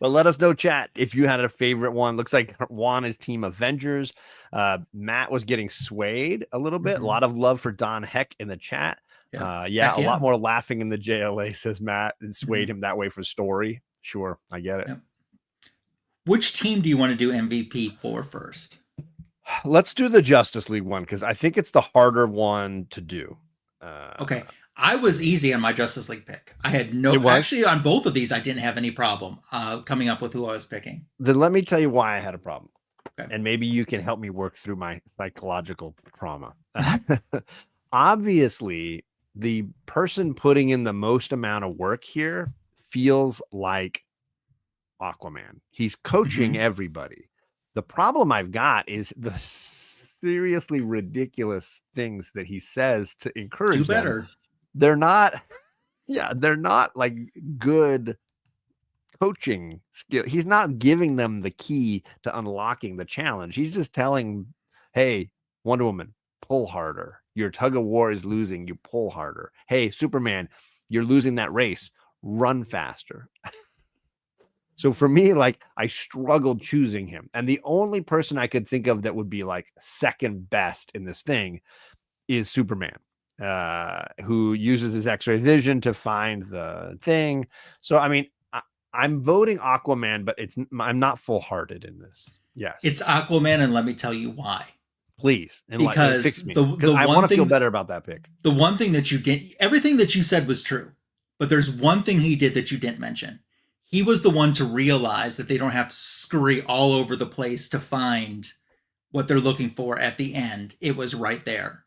But let us know, chat, if you had a favorite one. Looks like Juan is Team Avengers. Matt was getting swayed a little bit. A lot of love for Don Heck in the chat. A lot more laughing in the JLA, says Matt, and swayed him that way for story. Sure, I get it. Yep. Which team do you want to do MVP for first? Let's do the Justice League one, because I think it's the harder one to do. Okay. I was easy on my Justice League pick. I had actually on both of these, I didn't have any problem coming up with who I was picking. Then let me tell you why I had a problem. Okay. And maybe you can help me work through my psychological trauma. Obviously, the person putting in the most amount of work here feels like Aquaman. He's coaching everybody. The problem I've got is the seriously ridiculous things that he says to encourage do better. Them. They're not like good coaching skill. He's not giving them the key to unlocking the challenge. He's just telling, hey, Wonder Woman, pull harder. Your tug of war is losing. You pull harder. Hey, Superman, you're losing that race. Run faster. So for me, like, I struggled choosing him. And the only person I could think of that would be like second best in this thing is Superman, who uses his X-ray vision to find the thing. So, I mean, I'm voting Aquaman, but I'm not full-hearted in this. Yes. It's Aquaman, and let me tell you why. Please. And because fix me. the I want to feel better about that pick. The one thing that you didn't, everything that you said was true, but there's one thing he did that you didn't mention. He was the one to realize that they don't have to scurry all over the place to find what they're looking for at the end. It was right there.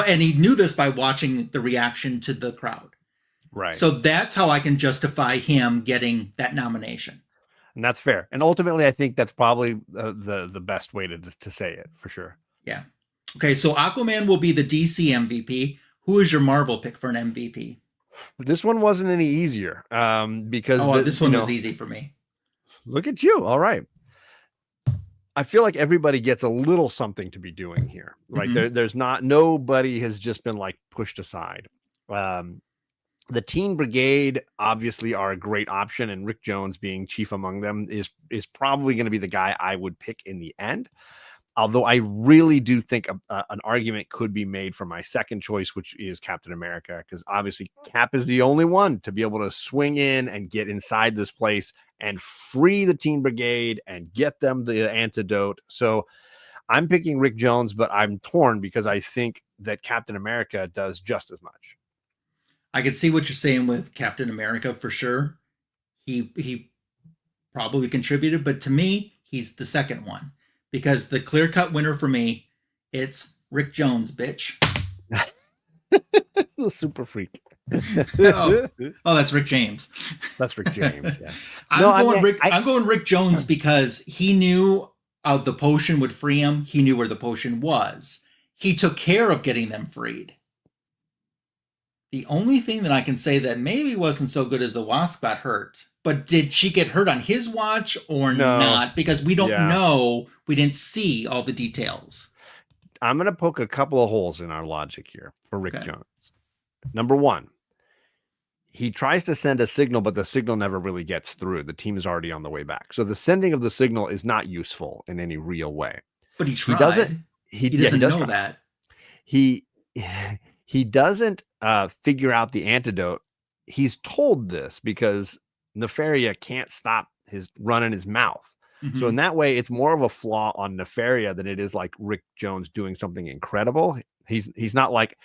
And he knew this by watching the reaction to the crowd. Right. So that's how I can justify him getting that nomination. And that's fair. And ultimately, I think that's probably the best way to say it, for sure. Yeah. Okay, so Aquaman will be the DC MVP. Who is your Marvel pick for an MVP? This one wasn't any easier because this one was easy for me. Look at you. All right. I feel like everybody gets a little something to be doing here. Like there's not, nobody has just been like pushed aside. The Teen Brigade obviously are a great option, and Rick Jones being chief among them is probably going to be the guy I would pick in the end. Although I really do think an argument could be made for my second choice, which is Captain America, because obviously Cap is the only one to be able to swing in and get inside this place and free the Teen Brigade and get them the antidote. So I'm picking Rick Jones, but I'm torn because I think that Captain America does just as much. I can see what you're saying with Captain America for sure. He probably contributed, but to me, he's the second one. Because the clear-cut winner for me, it's Rick Jones, bitch. Super freak. oh, that's Rick James. That's Rick James. Yeah. I'm going Rick Jones because he knew the potion would free him. He knew where the potion was. He took care of getting them freed. The only thing that I can say that maybe wasn't so good is the Wasp got hurt. But did she get hurt on his watch or not? Because we don't know. We didn't see all the details. I'm going to poke a couple of holes in our logic here for Rick Jones. Number one, he tries to send a signal, but the signal never really gets through. The team is already on the way back. So the sending of the signal is not useful in any real way. But he tried. He doesn't does know try. that. He doesn't figure out the antidote. He's told this because Neferia can't stop his running his mouth. Mm-hmm. So in that way, it's more of a flaw on Neferia than it is like Rick Jones doing something incredible. He's not like,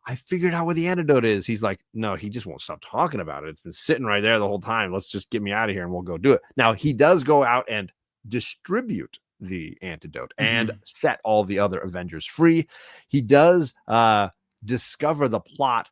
I figured out where the antidote is. He's like, no, he just won't stop talking about it. It's been sitting right there the whole time. Let's just get me out of here and we'll go do it. Now, he does go out and distribute the antidote and set all the other Avengers free. He does discover the plot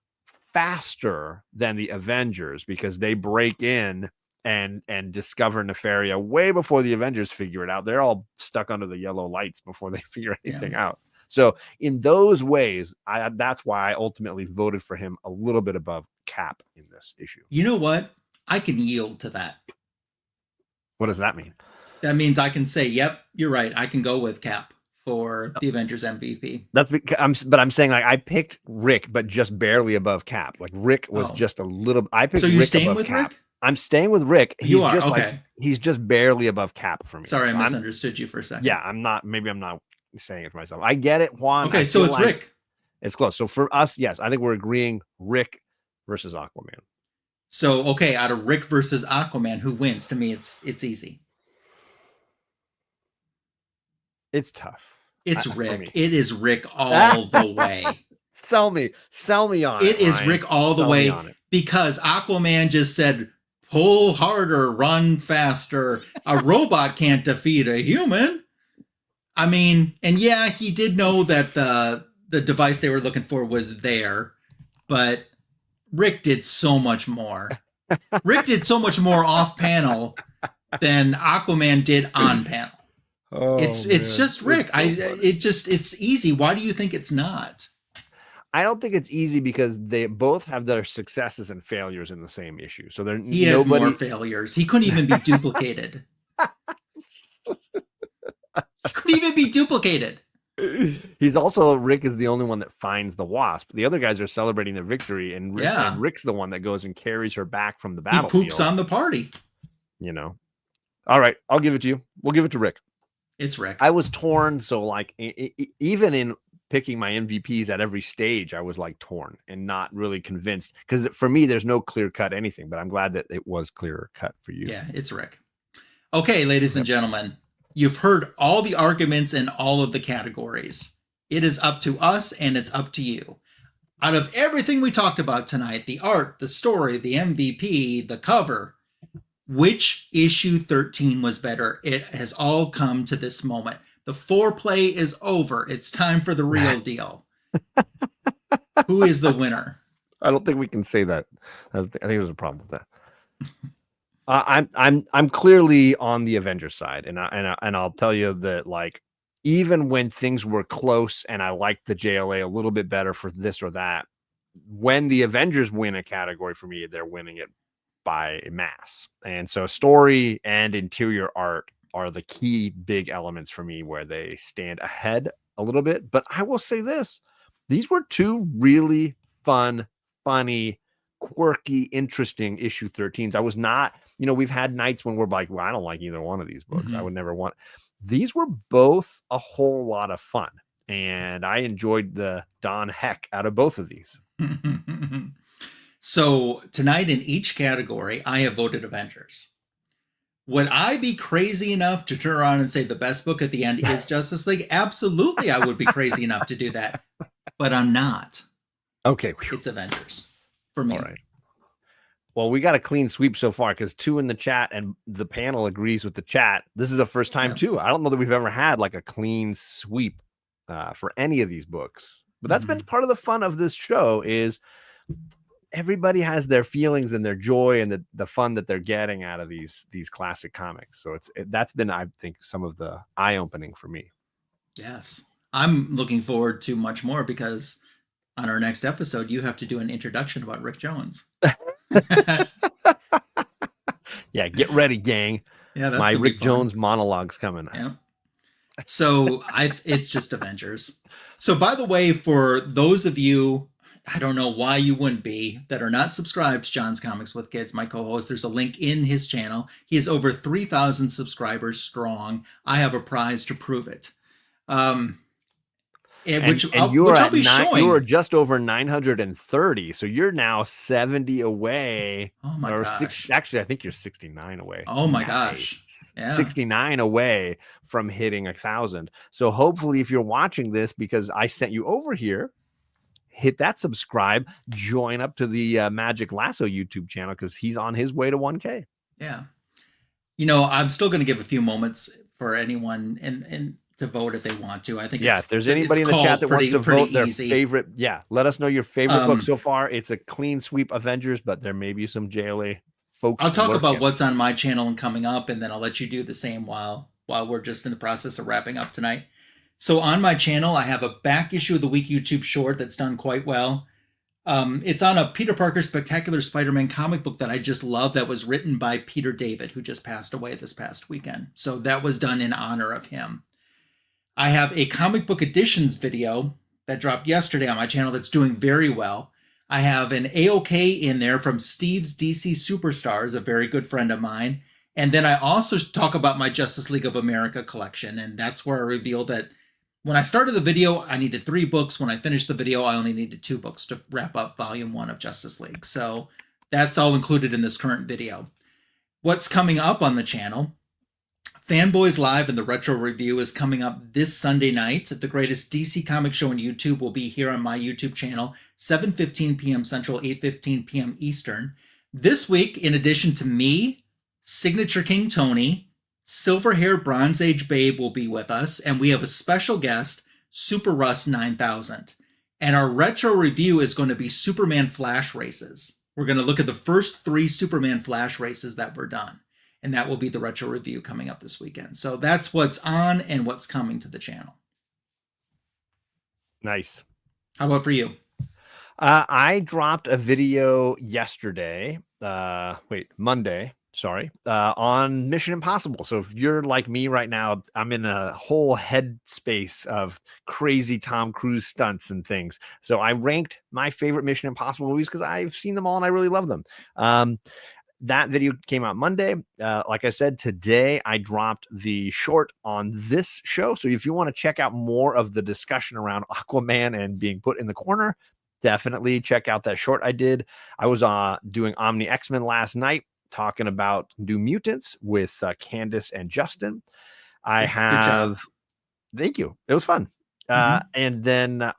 faster than the Avengers because they break in and discover Neferia way before the Avengers figure it out. They're all stuck under the yellow lights before they figure anything out. So in those ways, that's why I ultimately voted for him a little bit above Cap in this issue. You know what? I can yield to that. What does that mean? That means I can say, yep, you're right. I can go with Cap for the Avengers MVP. That's because I'm saying like I picked Rick, but just barely above Cap. Like Rick was just a little. I picked. So you're Rick staying above with Cap. Rick? I'm staying with Rick. He's just okay. Like, he's just barely above Cap for me. Sorry, I misunderstood you for a second. Yeah, I'm not. Maybe I'm not saying it for myself. I get it, Juan. Okay, so it's like Rick. It's close. So for us, yes, I think we're agreeing Rick versus Aquaman. So out of Rick versus Aquaman, who wins? To me, it's easy. It's tough. It's Rick. It is Rick all the way. Sell me on it. It is Rick all the way because Aquaman just said, pull harder, run faster. A robot can't defeat a human. I mean, and yeah, he did know that the device they were looking for was there, but Rick did so much more. Rick did so much more off panel than Aquaman did on panel. Oh, it's just Rick. It's easy. Why do you think it's not? I don't think it's easy because they both have their successes and failures in the same issue. So he has more failures. He couldn't even be duplicated. He couldn't even be duplicated. He's also Rick is the only one that finds the Wasp. The other guys are celebrating their victory, and Rick's the one that goes and carries her back from the battlefield. He poops on the party. You know. All right, I'll give it to you. We'll give it to Rick. It's Rick. I was torn, so like even in picking my MVPs at every stage, I was like torn and not really convinced because for me, there's no clear cut anything. But I'm glad that it was clear cut for you. Yeah, it's Rick. Okay, ladies and gentlemen, you've heard all the arguments in all of the categories. It is up to us, and it's up to you. Out of everything we talked about tonight, the art, the story, the MVP, the cover. Which issue 13 was better? It has all come to this moment. The foreplay is over. It's time for the real deal. Who is the winner? I don't think we can say that. I think there's a problem with that. I'm clearly on the Avengers side, and I'll tell you that like even when things were close and I liked the JLA a little bit better for this or that, when the Avengers win a category for me, they're winning it by mass. And so story and interior art are the key big elements for me where they stand ahead a little bit. But I will say this, these were two really fun, funny, quirky, interesting issue 13s. I was not, we've had nights when we're like, well, I don't like either one of these books. I would never want. these were both a whole lot of fun. And I enjoyed the Don heck out of both of these. So tonight in each category, I have voted Avengers. Would I be crazy enough to turn around and say the best book at the end is Justice League? Absolutely, I would be crazy enough to do that. But I'm not. Okay. It's Avengers for me. All right. Well, we got a clean sweep so far because 2 in the chat and the panel agrees with the chat. This is a first time too. I don't know that we've ever had like a clean sweep for any of these books. But that's been part of the fun of this show is everybody has their feelings and their joy and the fun that they're getting out of these classic comics. So that's been, I think, some of the eye-opening for me. Yes. I'm looking forward to much more because on our next episode, you have to do an introduction about Rick Jones. Yeah, get ready, gang. Yeah, that's my Rick Jones monologue's coming. Yeah. So it's just Avengers. So by the way, for those of you, I don't know why you wouldn't be, that are not subscribed to John's Comics with Kids, my co-host, there's a link in his channel. He is over 3,000 subscribers strong. I have a prize to prove it. Which I'll be showing. You are just over 930, so you're now 70 away. Oh my gosh! Actually, I think you're 69 away. Oh my gosh! Yeah. 69 away from hitting 1,000. So hopefully, if you're watching this because I sent you over here, hit that subscribe, join up to the Magic Lasso YouTube channel because he's on his way to 1K. Yeah. You know, I'm still going to give a few moments for anyone and to vote if they want to. I think if there's anybody in the chat that wants to vote their favorite, let us know your favorite book so far. It's a clean sweep Avengers, but there may be some JLA folks. I'll talk about what's on my channel and coming up, and then I'll let you do the same while we're just in the process of wrapping up tonight. So on my channel, I have a back issue of the week YouTube short that's done quite well. It's on a Peter Parker Spectacular Spider-Man comic book that I just love that was written by Peter David, who just passed away this past weekend. So that was done in honor of him. I have a comic book editions video that dropped yesterday on my channel that's doing very well. I have an AOK in there from Steve's DC Superstars, a very good friend of mine. And then I also talk about my Justice League of America collection. And that's where I revealed that when I started the video, I needed 3 books. When I finished the video, I only needed 2 books to wrap up volume 1 of Justice League. So that's all included in this current video. What's coming up on the channel? Fanboys Live and the Retro Review is coming up this Sunday night. The greatest DC comic show on YouTube will be here on my YouTube channel, 7:15 p.m. Central, 8:15 p.m. Eastern. This week, in addition to me, Signature King Tony, Silver Hair Bronze Age Babe will be with us, and we have a special guest, Super Russ 9000. And our Retro Review is going to be Superman Flash races. We're going to look at the first 3 Superman Flash races that were done. And that will be the Retro Review coming up this weekend. So that's what's on and what's coming to the channel. Nice. How about for you? I dropped a video yesterday, Monday, on Mission Impossible. So if you're like me right now, I'm in a whole headspace of crazy Tom Cruise stunts and things. So I ranked my favorite Mission Impossible movies because I've seen them all and I really love them. That video came out Monday. Like I said, today I dropped the short on this show. So if you want to check out more of the discussion around Aquaman and being put in the corner, definitely check out that short I did. I was doing Omni X-Men last night, talking about New Mutants with Candace and Justin. Thank you. It was fun. And then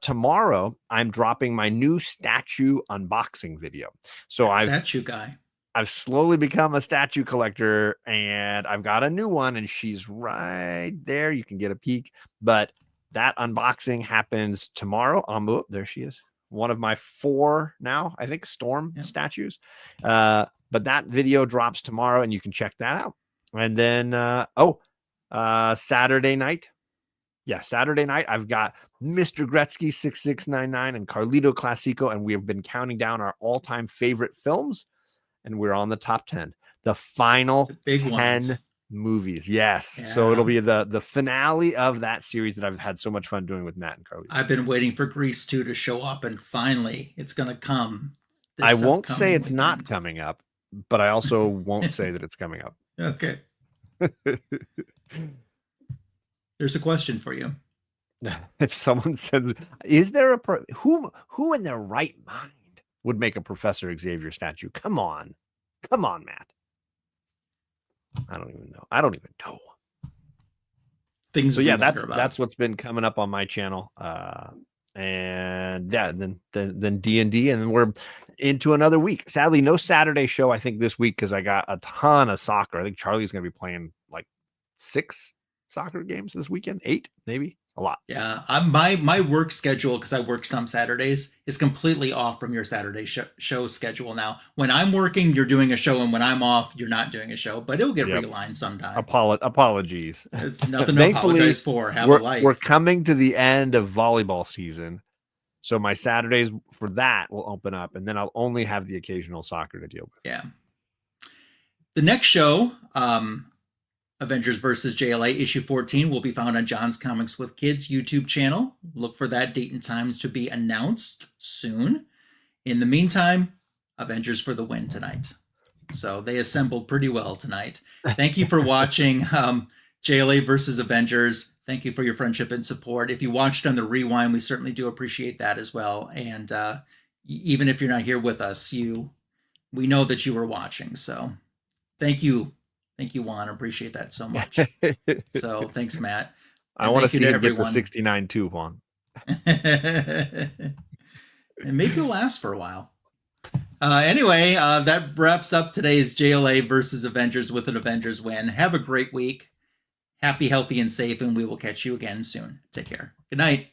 tomorrow I'm dropping my new statue unboxing video. So statue guy. I've slowly become a statue collector and I've got a new one and she's right there. You can get a peek, but that unboxing happens tomorrow. There she is. One of my 4 now, I think, Storm statues. But that video drops tomorrow and you can check that out. And then, Saturday night. Yeah, Saturday night, I've got Mr. Gretzky 6699 and Carlito Classico, and we have been counting down our all-time favorite films. And we're on the top 10, the final 10 movies. Yes. Yeah. So it'll be the finale of that series that I've had so much fun doing with Matt and Carly. I've been waiting for Grease 2 to show up, and finally it's going to come. I won't say it's not coming up, but I also won't say that it's coming up. Okay. There's a question for you. If someone said, is there who in their right mind would make a Professor Xavier statue? Come on, Matt. I don't even know. Things. So yeah, that's what's been coming up on my channel. And yeah, then D&D, and then we're into another week. Sadly, no Saturday show, I think, this week because I got a ton of soccer. I think Charlie's going to be playing like 6 soccer games this weekend, 8 maybe. A lot. Yeah, my work schedule, because I work some Saturdays, is completely off from your Saturday show schedule now. When I'm working, you're doing a show, and when I'm off, you're not doing a show. But it'll get realigned sometime. Apologies. It's nothing to apologize for. Have a life. We're coming to the end of volleyball season, so my Saturdays for that will open up, and then I'll only have the occasional soccer to deal with. Yeah. The next show, Avengers versus JLA issue 14, will be found on John's Comics with Kids YouTube channel. Look for that date and times to be announced soon. In the meantime, Avengers for the win tonight. So they assembled pretty well tonight. Thank you for watching JLA versus Avengers. Thank you for your friendship and support. If you watched on the rewind, we certainly do appreciate that as well. And even if you're not here with us, we know that you were watching. So thank you. Thank you, Juan. I appreciate that so much. So thanks, Matt. I want to see you get the 69 too, Juan. And maybe it'll last for a while. Anyway, that wraps up today's JLA versus Avengers with an Avengers win. Have a great week. Happy, healthy, and safe, and we will catch you again soon. Take care. Good night.